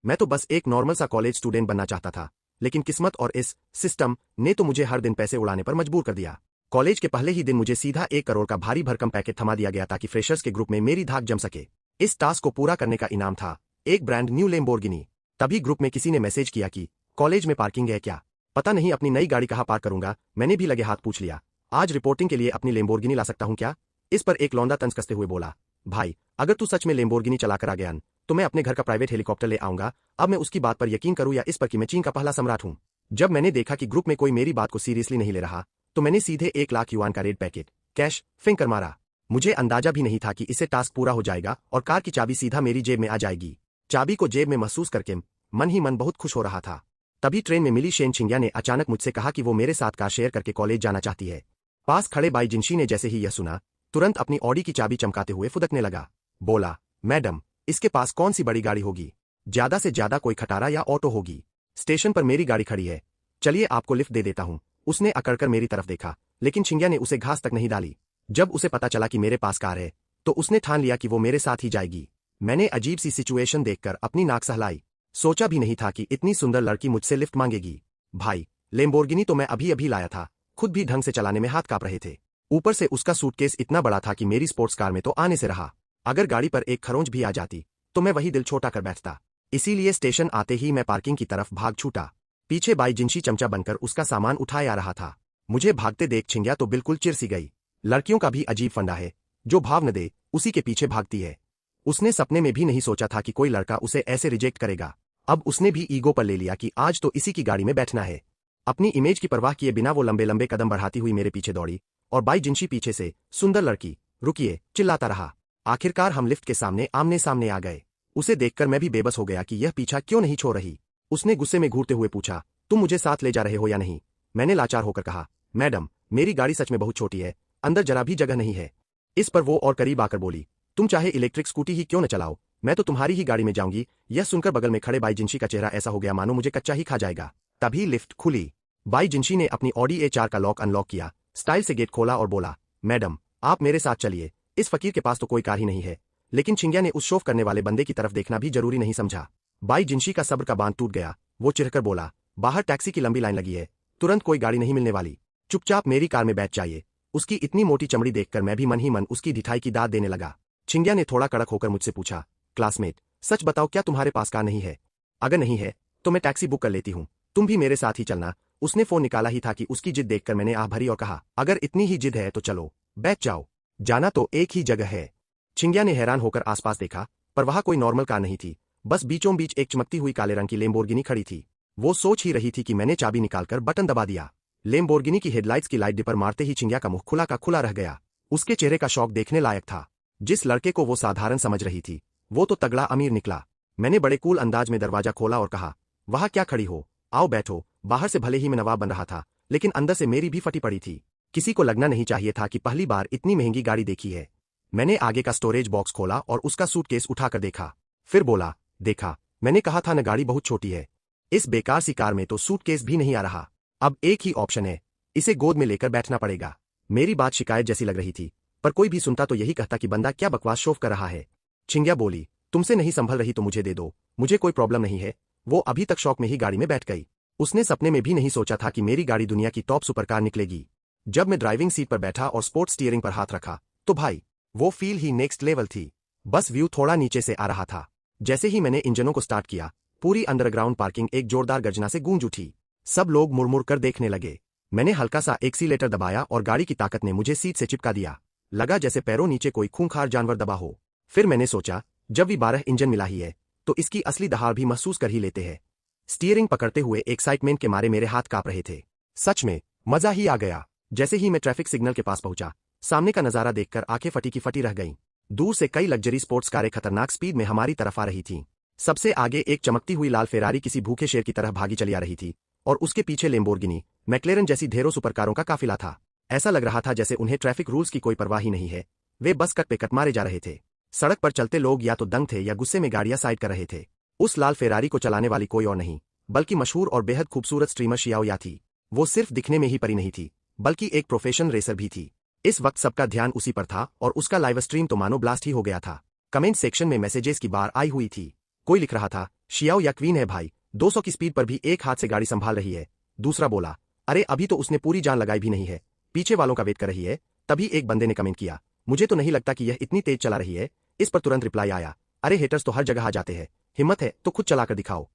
मैं तो बस एक नॉर्मल सा कॉलेज स्टूडेंट बनना चाहता था, लेकिन किस्मत और इस सिस्टम ने तो मुझे हर दिन पैसे उड़ाने पर मजबूर कर दिया। कॉलेज के पहले ही दिन मुझे सीधा 1 करोड़ का भारी भरकम पैकेट थमा दिया गया ताकि फ्रेशर्स के ग्रुप में मेरी धाक जम सके। इस टास्क को पूरा करने का इनाम था एक ब्रांड न्यू लैम्बोर्गिनी। तभी ग्रुप में किसी ने मैसेज किया कि कॉलेज में पार्किंग है क्या? पता नहीं अपनी नई गाड़ी कहाँ पार्क करूंगा। मैंने भी लगे हाथ पूछ लिया, आज रिपोर्टिंग के लिए अपनी लैम्बोर्गिनी ला सकता हूँ क्या? इस पर एक लौंडा तंज कसते हुए बोला, भाई अगर तू सच में लैम्बोर्गिनी चलाकर आ गया तो मैं अपने घर का प्राइवेट हेलीकॉप्टर ले आऊंगा। अब मैं उसकी बात पर यकीन करूं या इस पर कि मैं चीन का पहला सम्राट हूं। जब मैंने देखा कि ग्रुप में कोई मेरी बात को सीरियसली नहीं ले रहा, तो मैंने सीधे 1 लाख युआन का रेड पैकेट कैश फेंक कर मारा। मुझे अंदाजा भी नहीं था कि इससे टास्क पूरा हो जाएगा और कार की चाबी सीधा मेरी जेब में आ जाएगी। चाबी को जेब में महसूस करके मन ही मन बहुत खुश हो रहा था। तभी ट्रेन में मिली शेन छिंग्या ने अचानक मुझसे कहा कि वो मेरे साथ कार शेयर करके कॉलेज जाना चाहती है। पास खड़े बाई जिनशी ने जैसे ही यह सुना, तुरंत अपनी ऑडी की चाबी चमकाते हुए फुदकने लगा। बोला, मैडम इसके पास कौन सी बड़ी गाड़ी होगी? ज्यादा से ज्यादा कोई खटारा या ऑटो होगी। स्टेशन पर मेरी गाड़ी खड़ी है, चलिए आपको लिफ्ट दे देता हूं। उसने अकड़कर मेरी तरफ देखा, लेकिन छिंग्या ने उसे घास तक नहीं डाली। जब उसे पता चला कि मेरे पास कार है, तो उसने ठान लिया कि वो मेरे साथ ही जाएगी। मैंने अजीब सी सिचुएशन देखकर अपनी नाक सहलाई। सोचा भी नहीं था कि इतनी सुंदर लड़की मुझसे लिफ्ट मांगेगी। भाई लैम्बोर्गिनी तो मैं अभी अभी लाया था, खुद भी ढंग से चलाने में हाथ कांप रहे थे। ऊपर से उसका सूटकेस इतना बड़ा था कि मेरी स्पोर्ट्स कार में तो आने से रहा। अगर गाड़ी पर एक खरोंच भी आ जाती तो मैं वही दिल छोटा कर बैठता। इसीलिए स्टेशन आते ही मैं पार्किंग की तरफ भाग छूटा। पीछे बाई जिनशी चमचा बनकर उसका सामान उठाए आ रहा था। मुझे भागते देख छिंग्या तो बिल्कुल चिढ़ सी गई। लड़कियों का भी अजीब फंडा है, जो भाव न दे उसी के पीछे भागती है। उसने सपने में भी नहीं सोचा था कि कोई लड़का उसे ऐसे रिजेक्ट करेगा। अब उसने भी ईगो पर ले लिया कि आज तो इसी की गाड़ी में बैठना है। अपनी इमेज की परवाह किए बिना वो लंबे लंबे कदम बढ़ाती हुई मेरे पीछे दौड़ी और बाई जिनशी पीछे से, सुंदर लड़की रुकिए, चिल्लाता रहा। आखिरकार हम लिफ्ट के सामने आमने सामने आ गए। उसे देखकर मैं भी बेबस हो गया कि यह पीछा क्यों नहीं छोड़ रही। उसने गुस्से में घूरते हुए पूछा, तुम मुझे साथ ले जा रहे हो या नहीं? मैंने लाचार होकर कहा, मैडम मेरी गाड़ी सच में बहुत छोटी है, अंदर जरा भी जगह नहीं है। इस पर वो और करीब आकर बोली, तुम चाहे इलेक्ट्रिक स्कूटी ही क्यों न चलाओ, मैं तो तुम्हारी ही गाड़ी में जाऊंगी। यह सुनकर बगल में खड़े बाई जिनशी का चेहरा ऐसा हो गया मानो मुझे कच्चा ही खा जाएगा। तभी लिफ्ट खुली। बाई जिनशी ने अपनी ऑडी A4 का लॉक अनलॉक किया, स्टाइल से गेट खोला और बोला, मैडम आप मेरे साथ चलिए। इस फकीर के पास तो कोई कार ही नहीं है, लेकिन छिंग्या ने उस शोफ करने वाले बंदे की तरफ देखना भी जरूरी नहीं समझा। बाई जिनशी का सब्र का बांध टूट गया। वो चिढ़कर बोला, बाहर टैक्सी की लंबी लाइन लगी है, तुरंत कोई गाड़ी नहीं मिलने वाली, चुपचाप मेरी कार में बैठ जाइए। उसकी इतनी मोटी चमड़ी देखकर मैं भी मन ही मन उसकी ढिठाई की दाद देने लगा। छिंग्या ने थोड़ा कड़क होकर मुझसे पूछा, क्लासमेट सच बताओ क्या तुम्हारे पास कार नहीं है? अगर नहीं है तो मैं टैक्सी बुक कर लेती हूँ, तुम भी मेरे साथ ही चलना। उसने फोन निकाला ही था कि उसकी जिद देखकर मैंने आह भरी और कहा, अगर इतनी ही जिद है तो चलो, बैठ जाओ, जाना तो एक ही जगह है। छिंग्या ने हैरान होकर आसपास देखा, पर वहां कोई नॉर्मल कार नहीं थी, बस बीचों बीच एक चमकती हुई काले रंग की लैम्बोर्गिनी खड़ी थी। वो सोच ही रही थी कि मैंने चाबी निकालकर बटन दबा दिया। लैम्बोर्गिनी की हेडलाइट्स की लाइट डिपर मारते ही छिंग्या का मुंह खुला का खुला रह गया। उसके चेहरे का शौक देखने लायक था। जिस लड़के को वो साधारण समझ रही थी, वो तो तगड़ा अमीर निकला। मैंने बड़े कूल अंदाज में दरवाजा खोला और कहा, वहां क्या खड़ी हो, आओ बैठो। बाहर से भले ही मैं नवाब बन रहा था, लेकिन अंदर से मेरी भी फटी पड़ी थी। किसी को लगना नहीं चाहिए था कि पहली बार इतनी महंगी गाड़ी देखी है। मैंने आगे का स्टोरेज बॉक्स खोला और उसका सूटकेस उठाकर देखा, फिर बोला, देखा मैंने कहा था न गाड़ी बहुत छोटी है। इस बेकार सी कार में तो सूटकेस भी नहीं आ रहा। अब एक ही ऑप्शन है, इसे गोद में लेकर बैठना पड़ेगा। मेरी बात शिकायत जैसी लग रही थी, पर कोई भी सुनता तो यही कहता कि बंदा क्या बकवास शोफ कर रहा है। छिंग्या बोली, तुमसे नहीं संभल रही तो मुझे दे दो, मुझे कोई प्रॉब्लम नहीं है। वो अभी तक शौक में ही गाड़ी में बैठ गई। उसने सपने में भी नहीं सोचा था कि मेरी गाड़ी दुनिया की टॉप सुपरकार निकलेगी। जब मैं ड्राइविंग सीट पर बैठा और स्पोर्ट्स स्टीयरिंग पर हाथ रखा, तो भाई वो फील ही नेक्स्ट लेवल थी। बस व्यू थोड़ा नीचे से आ रहा था। जैसे ही मैंने इंजनों को स्टार्ट किया, पूरी अंडरग्राउंड पार्किंग एक जोरदार गर्जना से गूंज उठी। सब लोग मुड़मुड़ कर देखने लगे। मैंने हल्का सा एक्सीलेटर दबाया और गाड़ी की ताकत ने मुझे सीट से चिपका दिया। लगा जैसे पैरों नीचे कोई खूंखार जानवर दबा हो। फिर मैंने सोचा, जब V12 इंजन मिला ही है, तो इसकी असली दहाड़ भी महसूस कर ही लेते हैं। स्टीयरिंग पकड़ते हुए एक्साइटमेंट के मारे मेरे हाथ कांप रहे थे। सच में मजा ही आ गया। जैसे ही मैं ट्रैफिक सिग्नल के पास पहुंचा, सामने का नजारा देखकर आंखें फटी की फटी रह गईं। दूर से कई लग्जरी स्पोर्ट्स कारें खतरनाक स्पीड में हमारी तरफ आ रही थीं। सबसे आगे एक चमकती हुई लाल फेरारी किसी भूखे शेर की तरह भागी चली आ रही थी, और उसके पीछे लैम्बोर्गिनी, मैक्लेरन जैसी ढेरों सुपरकारों का काफिला था। ऐसा लग रहा था जैसे उन्हें ट्रैफिक रूल्स की कोई परवाह ही नहीं है। वे बस कट पे कट मारे जा रहे थे। सड़क पर चलते लोग या तो दंग थे या गुस्से में गाड़ियां साइड कर रहे थे। उस लाल फेरारी को चलाने वाली कोई और नहीं, बल्कि मशहूर और बेहद खूबसूरत स्ट्रीमर शियाओ या थी। वो सिर्फ दिखने में ही परी नहीं थी, बल्कि एक प्रोफेशनल रेसर भी थी। इस वक्त सबका ध्यान उसी पर था और उसका लाइव स्ट्रीम तो मानो ब्लास्ट ही हो गया था। कमेंट सेक्शन में मैसेजेस की बार आई हुई थी। कोई लिख रहा था, शियाओ या क्वीन है भाई, 200 की स्पीड पर भी एक हाथ से गाड़ी संभाल रही है। दूसरा बोला, अरे अभी तो उसने पूरी जान लगाई भी नहीं है, पीछे वालों का वेट कर रही है। तभी एक बंदे ने कमेंट किया, मुझे तो नहीं लगता कि यह इतनी तेज चला रही है। इस पर तुरंत रिप्लाई आया, अरे हेटर्स तो हर जगह आ जाते हैं, हिम्मत है तो खुद चलाकर दिखाओ।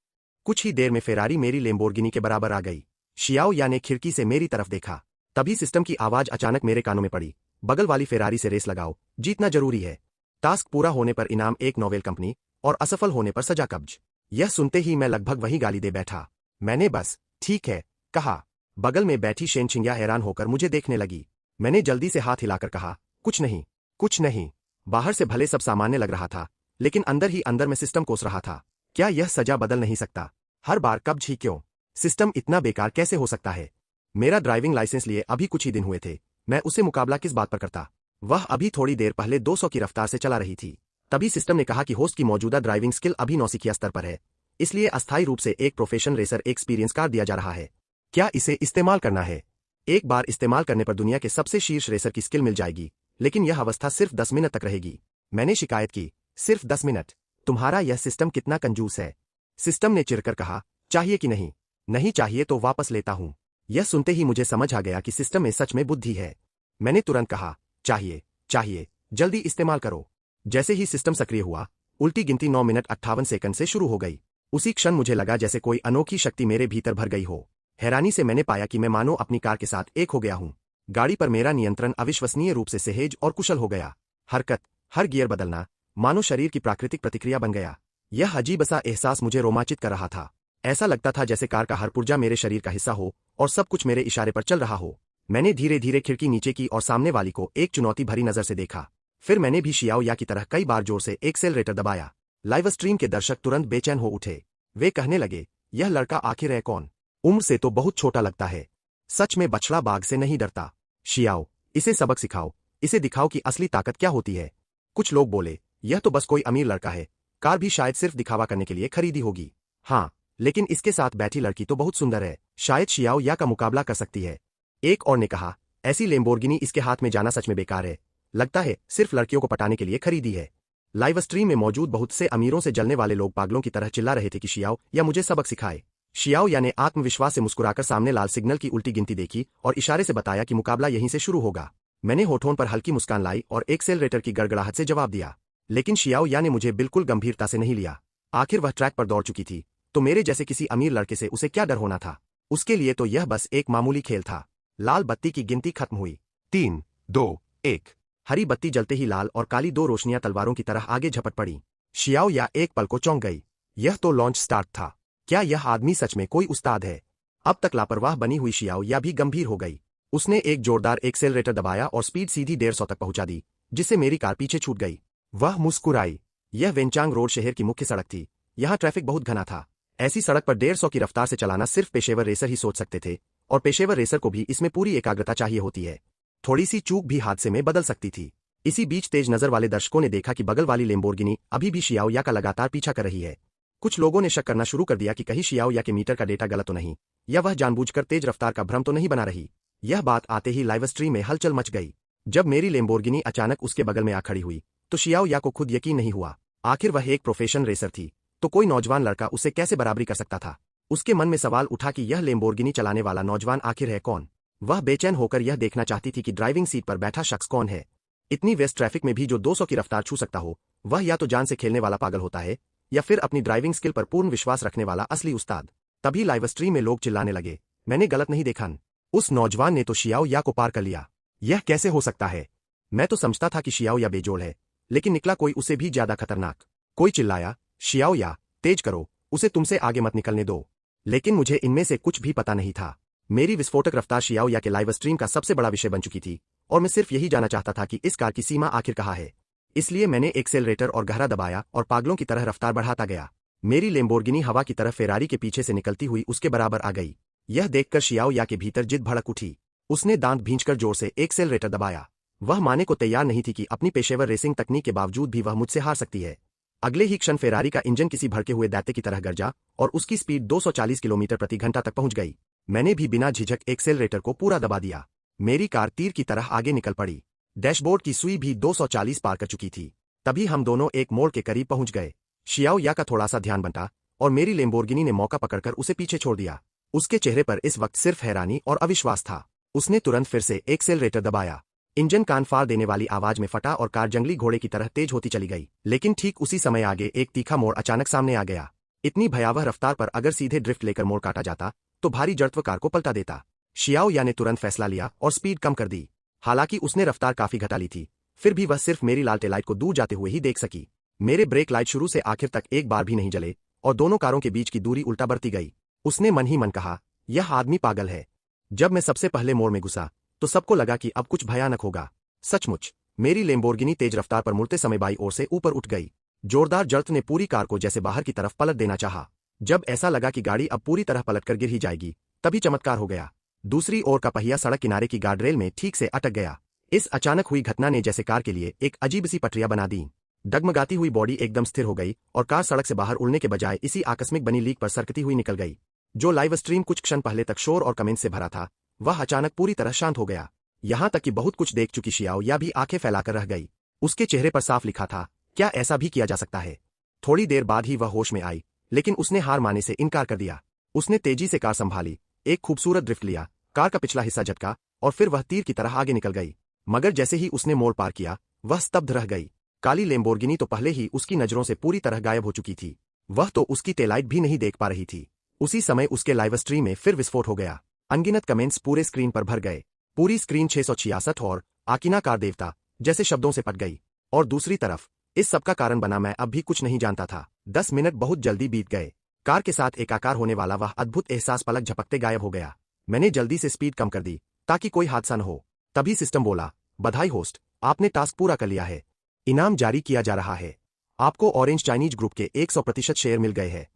कुछ ही देर में फेरारी मेरी लेम्बोर्गिनी के बराबर आ गई। शियाओ या ने खिड़की से मेरी तरफ देखा। तभी सिस्टम की आवाज अचानक मेरे कानों में पड़ी, बगल वाली फेरारी से रेस लगाओ, जीतना जरूरी है। टास्क पूरा होने पर इनाम एक नोवेल कंपनी और असफल होने पर सजा कब्ज। यह सुनते ही मैं लगभग वहीं गाली दे बैठा। मैंने बस ठीक है कहा। बगल में बैठी शेनचिंग्या हैरान होकर मुझे देखने लगी। मैंने जल्दी से हाथ हिलाकर कहा, कुछ नहीं, कुछ नहीं। बाहर से भले सब सामान्य लग रहा था, लेकिन अंदर ही अंदर मैं सिस्टम कोस रहा था। क्या यह सजा बदल नहीं सकता? हर बार कब्ज ही क्यों? सिस्टम इतना बेकार कैसे हो सकता है? मेरा ड्राइविंग लाइसेंस लिए अभी कुछ ही दिन हुए थे, मैं उससे मुकाबला किस बात पर करता? वह अभी थोड़ी देर पहले 200 की रफ्तार से चला रही थी। तभी सिस्टम ने कहा कि होस्ट की मौजूदा ड्राइविंग स्किल अभी नौसिखिया स्तर पर है, इसलिए अस्थायी रूप से एक प्रोफेशनल रेसर एक्सपीरियंस कार्ड दिया जा रहा है। क्या इसे इस्तेमाल करना है? एक बार इस्तेमाल करने पर दुनिया के सबसे शीर्ष रेसर की स्किल मिल जाएगी, लेकिन यह अवस्था सिर्फ 10 मिनट तक रहेगी। मैंने शिकायत की, सिर्फ 10 मिनट? तुम्हारा यह सिस्टम कितना कंजूस है? सिस्टम ने चिढ़कर कहा, चाहिए कि नहीं? नहीं चाहिए तो वापस लेता हूं। यह सुनते ही मुझे समझ आ गया कि सिस्टम में सच में बुद्धि है। मैंने तुरंत कहा, चाहिए, चाहिए, जल्दी इस्तेमाल करो। जैसे ही सिस्टम सक्रिय हुआ, उल्टी गिनती 9 मिनट 58 सेकंड से शुरू हो गई। उसी क्षण मुझे लगा जैसे कोई अनोखी शक्ति मेरे भीतर भर गई हो। हैरानी से मैंने पाया कि मैं मानो अपनी कार के साथ एक हो गया हूं। गाड़ी पर मेरा नियंत्रण अविश्वसनीय रूप से सहज और कुशल हो गया। हरकत, हर गियर बदलना, मानो शरीर की प्राकृतिक प्रतिक्रिया बन गया। यह अजीब सा एहसास मुझे रोमांचित कर रहा था। ऐसा लगता था जैसे कार का हर पुर्जा मेरे शरीर का हिस्सा हो और सब कुछ मेरे इशारे पर चल रहा हो। मैंने धीरे धीरे खिड़की नीचे की और सामने वाली को एक चुनौती भरी नजर से देखा। फिर मैंने भी शियाओ या की तरह कई बार जोर से एक्सेलरेटर दबाया। लाइव स्ट्रीम के दर्शक तुरंत बेचैन हो उठे। वे कहने लगे, यह लड़का आखिर है कौन? उम्र से तो बहुत छोटा लगता है। सच में बछड़ा बाघ से नहीं डरता। शियाओ, इसे सबक सिखाओ, इसे दिखाओ कि असली ताकत क्या होती है। कुछ लोग बोले, यह तो बस कोई अमीर लड़का है, कार भी शायद सिर्फ दिखावा करने के लिए खरीदी होगी। हाँ, लेकिन इसके साथ बैठी लड़की तो बहुत सुंदर है, शायद शियाओ या का मुकाबला कर सकती है। एक और ने कहा, ऐसी लेम्बोर्गिनी इसके हाथ में जाना सच में बेकार है, लगता है सिर्फ लड़कियों को पटाने के लिए खरीदी है। लाइव स्ट्रीम में मौजूद बहुत से अमीरों से जलने वाले लोग पागलों की तरह चिल्ला रहे थे कि शियाओ या मुझे सबक सिखाए। शियाओ या ने आत्मविश्वास से मुस्कुराकर सामने लाल सिग्नल की उल्टी गिनती देखी और इशारे से बताया कि मुकाबला यहीं से शुरू होगा। मैंने होठों पर हल्की मुस्कान लाई और एक्सेलरेटर की गड़गड़ाहट से जवाब दिया। लेकिन शियाओ या ने मुझे बिल्कुल गंभीरता से नहीं लिया। आखिर वह ट्रैक पर दौड़ चुकी थी, तो मेरे जैसे किसी अमीर लड़के से उसे क्या डर होना था? उसके लिए तो यह बस एक मामूली खेल था। लाल बत्ती की गिनती खत्म हुई। 3, 2, 1। हरी बत्ती जलते ही लाल और काली दो रोशनियां तलवारों की तरह आगे झपट पड़ी। शियाओ या एक पल को चौंक गई। यह तो लॉन्च स्टार्ट था। क्या यह आदमी सच में कोई उस्ताद है? अब तक लापरवाह बनी हुई शियाओ या भी गंभीर हो गई। उसने एक जोरदार एक्सेलरेटर दबाया और स्पीड सीधी 150 तक पहुंचा दी, जिससे मेरी कार पीछे छूट गई। वह मुस्कुराई। यह वेंचांग रोड शहर की मुख्य सड़क थी। यहाँ ट्रैफिक बहुत घना था। ऐसी सड़क पर 150 की रफ्तार से चलाना सिर्फ पेशेवर रेसर ही सोच सकते थे, और पेशेवर रेसर को भी इसमें पूरी एकाग्रता चाहिए होती है। थोड़ी सी चूक भी हादसे में बदल सकती थी। इसी बीच तेज नजर वाले दर्शकों ने देखा कि बगल वाली लेम्बोर्गिनी अभी भी शियाओ या का लगातार पीछा कर रही है। कुछ लोगों ने शक करना शुरू कर दिया कि कहीं शियाओ या के मीटर का डेटा गलत तो नहीं, या वह जानबूझकर तेज रफ्तार का भ्रम तो नहीं बना रही। यह बात आते ही लाइव स्ट्रीम में हलचल मच गई। जब मेरी लेम्बोर्गिनी अचानक उसके बगल में आ खड़ी हुई, तो शियाओ या को खुद यकीन नहीं हुआ। आखिर वह एक प्रोफेशनल रेसर थी, तो कोई नौजवान लड़का उससे कैसे बराबरी कर सकता था? उसके मन में सवाल उठा कि यह लेम्बोर्गिनी चलाने वाला नौजवान आखिर है कौन? वह बेचैन होकर यह देखना चाहती थी कि ड्राइविंग सीट पर बैठा शख्स कौन है। इतनी व्यस्त ट्रैफिक में भी जो 200 की रफ्तार छू सकता हो, वह या तो जान से खेलने वाला पागल होता है, या फिर अपनी ड्राइविंग स्किल पर पूर्ण विश्वास रखने वाला असली उस्ताद। तभी लाइव स्ट्रीम में लोग चिल्लाने लगे, मैंने गलत नहीं देखा, उस नौजवान ने तो शियाओ या को पार कर लिया। यह कैसे हो सकता है? मैं तो समझता था कि शियाओ या बेजोड़ है, लेकिन निकला कोई उससे भी ज्यादा खतरनाक। कोई चिल्लाया, शियाओ या, तेज करो, उसे तुमसे आगे मत निकलने दो। लेकिन मुझे इनमें से कुछ भी पता नहीं था। मेरी विस्फोटक रफ्तार शियाओ या के लाइव स्ट्रीम का सबसे बड़ा विषय बन चुकी थी, और मैं सिर्फ यही जाना चाहता था कि इस कार की सीमा आखिर कहाँ है। इसलिए मैंने एक्सेलरेटर और गहरा दबाया और पागलों की तरह रफ्तार बढ़ाता गया। मेरी लेम्बोर्गिनी हवा की तरफ फेरारी के पीछे से निकलती हुई उसके बराबर आ गई। यह देखकर शियाओ या के भीतर जिद भड़क उठी। उसने दांत भींचकर जोर से एक्सेलरेटर दबाया। वह मानने को तैयार नहीं थी कि अपनी पेशेवर रेसिंग तकनीक के बावजूद भी वह मुझसे हार सकती है। अगले ही क्षण फेरारी का इंजन किसी भड़के हुए दैत्य की तरह गरजा और उसकी स्पीड 240 किलोमीटर प्रति घंटा तक पहुंच गई। मैंने भी बिना झिझक एक्सेलरेटर को पूरा दबा दिया। मेरी कार तीर की तरह आगे निकल पड़ी। डैशबोर्ड की सुई भी 240 पार कर चुकी थी। तभी हम दोनों एक मोड़ के करीब पहुंच गए। शियाओ या का थोड़ा सा ध्यान बंटा और मेरी लेम्बोर्गिनी ने मौका पकड़कर उसे पीछे छोड़ दिया। उसके चेहरे पर इस वक्त सिर्फ हैरानी और अविश्वास था। उसने तुरंत फिर से एक्सेलरेटर दबाया। इंजन कान फाड़ देने वाली आवाज में फटा और कार जंगली घोड़े की तरह तेज होती चली गई। लेकिन ठीक उसी समय आगे एक तीखा मोड़ अचानक सामने आ गया। इतनी भयावह रफ्तार पर अगर सीधे ड्रिफ्ट लेकर मोड़ काटा जाता तो भारी जड़त्व कार को पलटा देता। शियाओ या ने तुरंत फैसला लिया और स्पीड कम कर दी। हालांकि उसने रफ्तार काफी घटा ली थी, फिर भी वह सिर्फ मेरी लाल टेलाइट को दूर जाते हुए ही देख सकी। मेरे ब्रेक लाइट शुरू से आखिर तक एक बार भी नहीं जले और दोनों कारों के बीच की दूरी उल्टा बढ़ती गई। उसने मन ही मन कहा, यह आदमी पागल है। जब मैं सबसे पहले मोड़ में घुसा तो सबको लगा कि अब कुछ भयानक होगा। सचमुच मेरी लेम्बोर्गिनी तेज रफ्तार पर मुड़ते समय बाई ओर से ऊपर उठ गई। जोरदार जड़त्व ने पूरी कार को जैसे बाहर की तरफ पलट देना चाहा। जब ऐसा लगा कि गाड़ी अब पूरी तरह पलटकर गिर ही जाएगी, तभी चमत्कार हो गया। दूसरी ओर का पहिया सड़क किनारे की गार्डरेल में ठीक से अटक गया। इस अचानक हुई घटना ने जैसे कार के लिए एक अजीब सी पटरियां बना दी। डगमगाती हुई बॉडी एकदम स्थिर हो गई और कार सड़क से बाहर उड़ने के बजाय इसी आकस्मिक बनी लीक पर सरकती हुई निकल गई। जो लाइव स्ट्रीम कुछ क्षण पहले तक शोर और कमेंट से भरा था, वह अचानक पूरी तरह शांत हो गया। यहां तक कि बहुत कुछ देख चुकी शियाओ या भी आंखें फैलाकर रह गई। उसके चेहरे पर साफ लिखा था, क्या ऐसा भी किया जा सकता है। थोड़ी देर बाद ही वह होश में आई, लेकिन उसने हार मानने से इनकार कर दिया। उसने तेजी से कार संभाली, एक खूबसूरत ड्रिफ्ट लिया, कार का पिछला हिस्सा झटका और फिर वह तीर की तरह आगे निकल गई। मगर जैसे ही उसने मोड़ पार किया, वह स्तब्ध रह गई। काली लेम्बोर्गिनी तो पहले ही उसकी नजरों से पूरी तरह गायब हो चुकी थी। वह तो उसकी टेलाइट भी नहीं देख पा रही थी। उसी समय उसके लाइव स्ट्रीम में फिर विस्फोट हो गया। अनगिनत कमेंट्स पूरे स्क्रीन पर भर गए। पूरी स्क्रीन 666 और आकिना कार देवता जैसे शब्दों से पट गई। और दूसरी तरफ इस सब का कारण बना मैं अब भी कुछ नहीं जानता था। 10 मिनट बहुत जल्दी बीत गए। कार के साथ एकाकार होने वाला वह अद्भुत एहसास पलक झपकते गायब हो गया। मैंने जल्दी से स्पीड कम कर दी ताकि कोई हादसा न हो। तभी सिस्टम बोला, बधाई होस्ट, आपने टास्क पूरा कर लिया है। इनाम जारी किया जा रहा है। आपको ऑरेंज चाइनीज ग्रुप के 100% शेयर मिल गए हैं।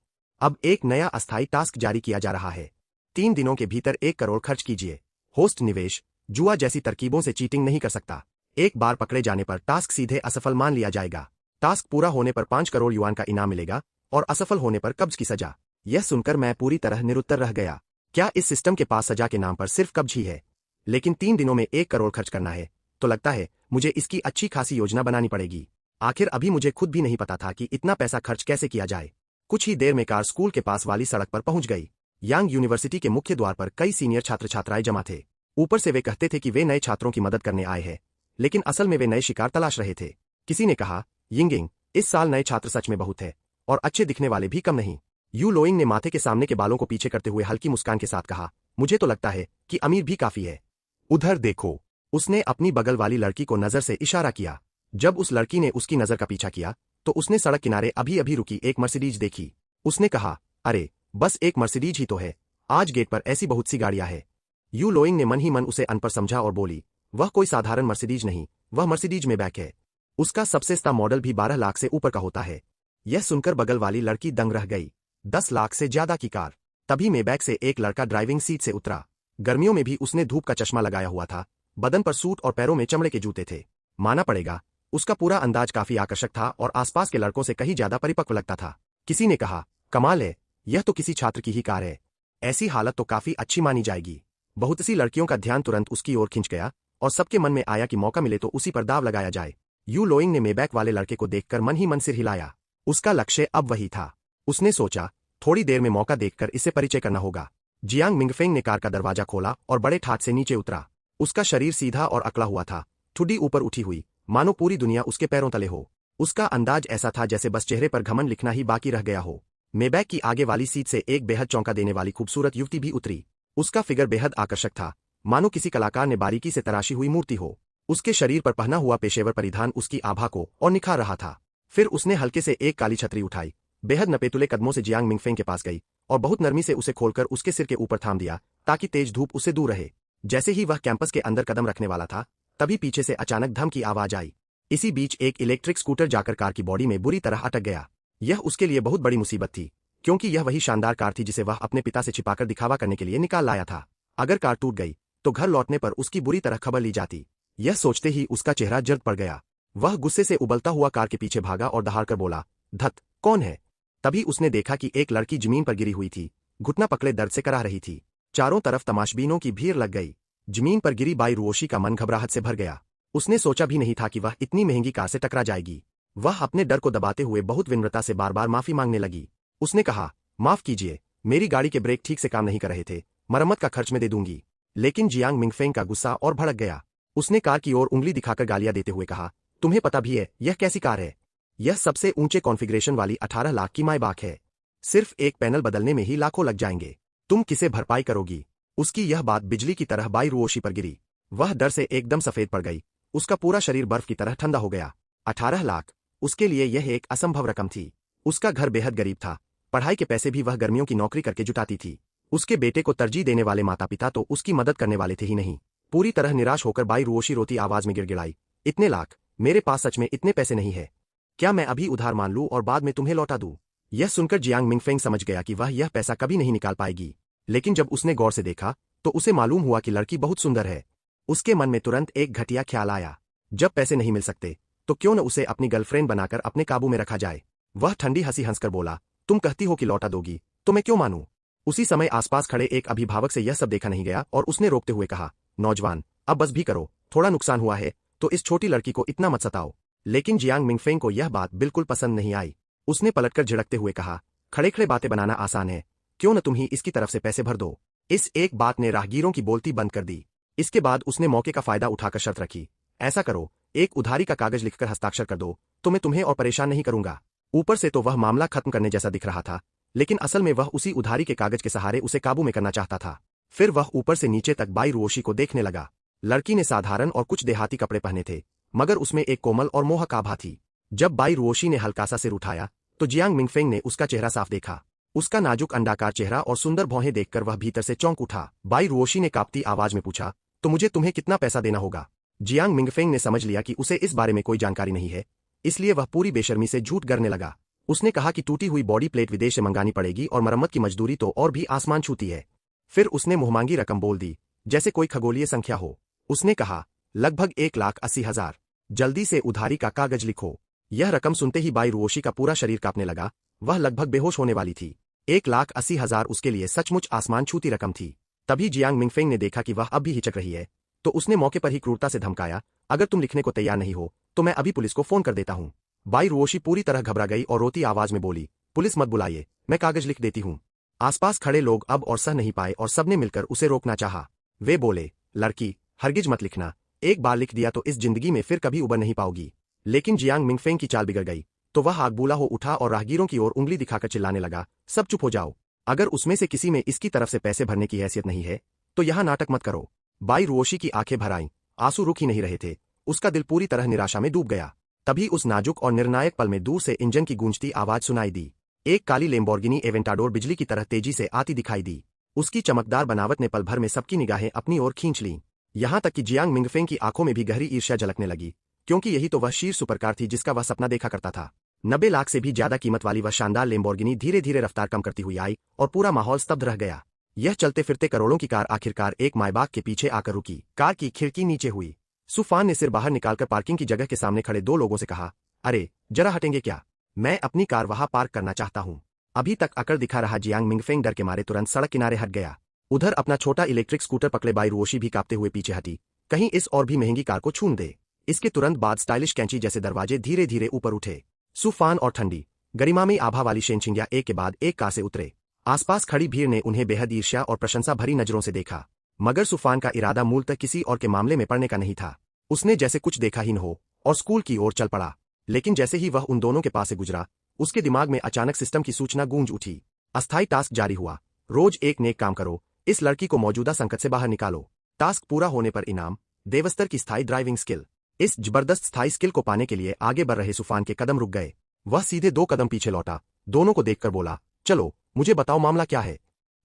अब एक नया अस्थायी टास्क जारी किया जा रहा है। 3 दिनों के भीतर 1 करोड़ खर्च कीजिए। होस्ट निवेश जुआ जैसी तरकीबों से चीटिंग नहीं कर सकता। एक बार पकड़े जाने पर टास्क सीधे असफल मान लिया जाएगा। टास्क पूरा होने पर 5 करोड़ युआन का इनाम मिलेगा और असफल होने पर कब्ज की सजा। यह सुनकर मैं पूरी तरह निरुत्तर रह गया। क्या इस सिस्टम के पास सजा के नाम पर सिर्फ कब्ज ही है? लेकिन 3 दिनों में 1 करोड़ खर्च करना है, तो लगता है मुझे इसकी अच्छी खासी योजना बनानी पड़ेगी। आखिर अभी मुझे खुद भी नहीं पता था कि इतना पैसा खर्च कैसे किया जाए। कुछ ही देर में कार स्कूल के पास वाली सड़क पर पहुंच गई। यांग यूनिवर्सिटी के मुख्य द्वार पर कई सीनियर छात्र छात्राएं जमा थे। ऊपर से वे कहते थे कि वे नए छात्रों की मदद करने आए हैं, लेकिन असल में वे नए शिकार तलाश रहे थे। किसी ने कहा, यिंगिंग, इस साल नए छात्र सच में बहुत है और अच्छे दिखने वाले भी कम नहीं। यू लोइंग ने माथे के सामने के बालों को पीछे करते हुए हल्की मुस्कान के साथ कहा, मुझे तो लगता है कि अमीर भी काफी है। उधर देखो। उसने अपनी बगल वाली लड़की को नजर से इशारा किया। जब उस लड़की ने उसकी नजर का पीछा किया तो उसने सड़क किनारे अभी अभी रुकी एक मर्सिडीज देखी। उसने कहा, अरे बस एक मर्सिडीज ही तो है, आज गेट पर ऐसी बहुत सी गाड़ियां हैं। यू लोइंग ने मन ही मन उसे अनपढ़ समझा और बोली, वह कोई साधारण मर्सिडीज नहीं, वह मर्सिडीज में बैक है। उसका सबसे सस्ता मॉडल भी 12 लाख से ऊपर का होता है। यह सुनकर बगल वाली लड़की दंग रह गई। 10 लाख से ज्यादा की कार। तभी मेबैक से एक लड़का ड्राइविंग सीट से उतरा। गर्मियों में भी उसने धूप का चश्मा लगाया हुआ था, बदन पर सूट और पैरों में चमड़े के जूते थे। माना पड़ेगा, उसका पूरा अंदाज काफी आकर्षक था और आसपास के लड़कों से कहीं ज्यादा परिपक्व लगता था। किसी ने कहा, कमाल है, यह तो किसी छात्र की ही कार है। ऐसी हालत तो काफी अच्छी मानी जाएगी। बहुत सी लड़कियों का ध्यान तुरंत उसकी ओर खिंच गया और सबके मन में आया कि मौका मिले तो उसी पर दाव लगाया जाए। यू लोइंग ने मेबैक वाले लड़के को देखकर मन ही मन सिर हिलाया। उसका लक्ष्य अब वही था। उसने सोचा, थोड़ी देर में मौका देखकर इससे परिचय करना होगा। जियांग मिंगफेंग ने कार का दरवाजा खोला और बड़े ठाठ से नीचे उतरा। उसका शरीर सीधा और अकड़ा हुआ था, ठुड्डी ऊपर उठी हुई, मानो पूरी दुनिया उसके पैरों तले हो। उसका अंदाज ऐसा था जैसे बस चेहरे पर घमंड लिखना ही बाकी रह गया हो। मेबैक की आगे वाली सीट से एक बेहद चौंका देने वाली खूबसूरत युवती भी उतरी। उसका फिगर बेहद आकर्षक था, मानो किसी कलाकार ने बारीकी से तराशी हुई मूर्ति हो। उसके शरीर पर पहना हुआ पेशेवर परिधान उसकी आभा को और निखार रहा था। फिर उसने हल्के से एक काली छतरी उठाई, बेहद नपेतुले कदमों से जियांग मिंगफेंग के पास गई और बहुत नरमी से उसे खोलकर उसके सिर के ऊपर थाम दिया ताकि तेज धूप उससे दूर रहे। जैसे ही वह कैंपस के अंदर कदम रखने वाला था, तभी पीछे से अचानक धम की आवाज आई। इसी बीच एक इलेक्ट्रिक स्कूटर जाकर कार की बॉडी में बुरी तरह अटक गया। यह उसके लिए बहुत बड़ी मुसीबत थी, क्योंकि यह वही शानदार कार थी जिसे वह अपने पिता से छिपाकर दिखावा करने के लिए निकाल लाया था। अगर कार टूट गई तो घर लौटने पर उसकी बुरी तरह खबर ली जाती। यह सोचते ही उसका चेहरा जर्द पड़ गया। वह गुस्से से उबलता हुआ कार के पीछे भागा और दहाड़कर बोला, धत, कौन है? तभी उसने देखा कि एक लड़की जमीन पर गिरी हुई थी, घुटना पकड़े दर्द से कराह रही थी। चारों तरफ तमाशबीनों की भीड़ लग गई। जमीन पर गिरी बाई रुओशी का मन घबराहट से भर गया। उसने सोचा भी नहीं था कि वह इतनी महंगी कार से टकरा जाएगी। वह अपने डर को दबाते हुए बहुत विनम्रता से बार बार माफी मांगने लगी। उसने कहा, माफ कीजिए, मेरी गाड़ी के ब्रेक ठीक से काम नहीं कर रहे थे, मरम्मत का खर्च मैं दे दूंगी। लेकिन जियांग मिंगफेंग का गुस्सा और भड़क गया। उसने कार की ओर उंगली दिखाकर गालियां देते हुए कहा, तुम्हें पता भी है यह कैसी कार है? यह सबसे ऊंचे कॉन्फ़िगरेशन वाली 18 लाख की मायबाक है। सिर्फ एक पैनल बदलने में ही लाखों लग जाएंगे। तुम किसे भरपाई करोगी? उसकी यह बात बिजली की तरह बाई रुओशी पर गिरी। वह डर से एकदम सफेद पड़ गई। उसका पूरा शरीर बर्फ की तरह ठंडा हो गया। 18 लाख, उसके लिए यह एक असंभव रकम थी। उसका घर बेहद गरीब था। पढ़ाई के पैसे भी वह गर्मियों की नौकरी करके जुटाती थी। उसके बेटे को तरजीह देने वाले माता पिता तो उसकी मदद करने वाले थे ही नहीं। पूरी तरह निराश होकर बाई रुओशी रोती आवाज में गिड़गिड़ाई, इतने लाख, मेरे पास सच में इतने पैसे नहीं है। क्या मैं अभी उधार मान लूं और बाद में तुम्हें लौटा दूं? यह सुनकर जियांग मिंगफेंग समझ गया कि वह यह पैसा कभी नहीं निकाल पाएगी। लेकिन जब उसने गौर से देखा तो उसे मालूम हुआ कि लड़की बहुत सुंदर है। उसके मन में तुरंत एक घटिया ख्याल आया, जब पैसे नहीं मिल सकते तो क्यों न उसे अपनी गर्लफ्रेंड बनाकर अपने काबू में रखा जाए। वह ठंडी हंसी हंसकर बोला, तुम कहती हो कि लौटा दोगी, तो मैं क्यों मानूं? उसी समय आसपास खड़े एक अभिभावक से यह सब देखा नहीं गया और उसने रोकते हुए कहा, नौजवान, अब बस भी करो, थोड़ा नुकसान हुआ है तो इस छोटी लड़की को इतना मत सताओ। लेकिन जियांग मिंगफेंग को यह बात बिल्कुल पसंद नहीं आई। उसने पलटकर झिड़कते हुए कहा, खड़े खड़े बातें बनाना आसान है, क्यों न तुम ही इसकी तरफ से पैसे भर दो। इस एक बात ने राहगीरों की बोलती बंद कर दी। इसके बाद उसने मौके का फायदा उठाकर शर्त रखी, ऐसा करो, एक उधारी का कागज लिखकर हस्ताक्षर कर दो, तो मैं तुम्हें और परेशान नहीं करूंगा। ऊपर से तो वह मामला खत्म करने जैसा दिख रहा था, लेकिन असल में वह उसी उधारी के कागज के सहारे उसे काबू में करना चाहता था। फिर वह ऊपर से नीचे तक बाई रुओशी को देखने लगा। लड़की ने साधारण और कुछ देहाती कपड़े पहने थे, मगर उसमें एक कोमल और मोहक आभा थी। जब बाई रुओशी ने हल्का सा सिर उठाया तो जियांग मिंगफेंग ने उसका चेहरा साफ देखा। उसका नाजुक अंडाकार चेहरा और सुंदर भौहें देखकर वह भीतर से चौंक उठा। बाई रुओशी ने कांपती आवाज में पूछा, तो मुझे तुम्हें कितना पैसा देना होगा? जियांग मिंगफेंग ने समझ लिया कि उसे इस बारे में कोई जानकारी नहीं है, इसलिए वह पूरी बेशर्मी से झूठ गढ़ने लगा। उसने कहा कि टूटी हुई बॉडी प्लेट विदेश से मंगानी पड़ेगी और मरम्मत की मजदूरी तो और भी आसमान छूती है। फिर उसने मुहमांगी रकम बोल दी, जैसे कोई खगोलीय संख्या हो। उसने कहा, लगभग 1,80,000। जल्दी से उधारी का कागज लिखो। यह रकम सुनते ही बाई रुओशी का पूरा शरीर कांपने लगा। वह लगभग बेहोश होने वाली थी। 1,80,000 उसके लिए सचमुच आसमान छूती रकम थी। तभी जियांग मिंगफेंग ने देखा कि वह अब भी हिचक रही है, तो उसने मौके पर ही क्रूरता से धमकाया, अगर तुम लिखने को तैयार नहीं हो तो मैं अभी पुलिस को फोन कर देता हूं। बाई रुओशी पूरी तरह घबरा गई और रोती आवाज में बोली, पुलिस मत बुलाइए, मैं कागज लिख देती हूं। आसपास खड़े लोग अब और सह नहीं पाए और सबने मिलकर उसे रोकना चाहा। वे बोले, लड़की, हरगिज मत लिखना, एक बार लिख दिया तो इस जिंदगी में फिर कभी उबर नहीं पाओगी। लेकिन जियांग मिंगफेंग की चाल बिगड़ गई, तो वह आगबूला हो उठा और राहगीरों की ओर उंगली दिखाकर चिल्लाने लगा, सब चुप हो जाओ। अगर उसमें से किसी में इसकी तरफ से पैसे भरने की हैसियत नहीं है तो यहां नाटक मत करो। बाई रुओशी की आंखें भर आईं, आंसू रुक ही नहीं रहे थे। उसका दिल पूरी तरह निराशा में डूब गया। तभी उस नाजुक और निर्णायक पल में दूर से इंजन की गूंजती आवाज सुनाई दी। एक काली लेम्बोर्गिनी एवेंटाडोर बिजली की तरह तेजी से आती दिखाई दी। उसकी चमकदार बनावट ने पल भर में सबकी निगाहें अपनी ओर खींच लीं। यहां तक कि जियांग मिंगफेंग की आंखों में भी गहरी ईर्ष्या झलकने लगी, क्योंकि यही तो वह शीर्ष सुपरकार थी जिसका वह सपना देखा करता था। 90 लाख से भी ज्यादा कीमत वाली वह शानदार लेम्बोर्गिनी धीरे धीरे रफ्तार कम करती हुई आई और पूरा माहौल स्तब्ध रह गया। यह चलते फिरते करोड़ों की कार आखिरकार एक मायबाग के पीछे आकर रुकी। कार की खिड़की नीचे हुई। सुफान ने सिर बाहर निकालकर पार्किंग की जगह के सामने खड़े दो लोगों से कहा, अरे जरा हटेंगे क्या? मैं अपनी कार वहां पार्क करना चाहता हूं। अभी तक अकड़ दिखा रहा जियांग मिंगफेंग डर के मारे तुरंत सड़क किनारे हट गया। उधर अपना छोटा इलेक्ट्रिक स्कूटर पकड़े बाई रुओशी भी कांपते हुए पीछे हटी, कहीं इस और भी महंगी कार को छून दे। इसके तुरंत बाद स्टाइलिश कैंची जैसे दरवाजे धीरे धीरे ऊपर उठे। सुफान और ठंडी गरिमामयी आभा वाली शेनचिंग्या एक के बाद एक कार से उतरे। आसपास खड़ी भीड़ ने उन्हें बेहद ईर्ष्या और प्रशंसा भरी नजरों से देखा, मगर सुफान का इरादा मूलतः किसी और के मामले में पड़ने का नहीं था। उसने जैसे कुछ देखा ही न हो और स्कूल की ओर चल पड़ा। लेकिन जैसे ही वह उन दोनों के पास से गुजरा, उसके दिमाग में अचानक सिस्टम की सूचना गूंज उठी। अस्थायी टास्क जारी हुआ, रोज एक नेक काम करो, इस लड़की को मौजूदा संकट से बाहर निकालो। टास्क पूरा होने पर इनाम, देवस्तर की स्थायी ड्राइविंग स्किल। इस जबरदस्त स्थायी स्किल को पाने के लिए आगे बढ़ रहे सुफान के कदम रुक गए। वह सीधे 2 कदम पीछे लौटा, दोनों को देखकर बोला, चलो मुझे बताओ मामला क्या है।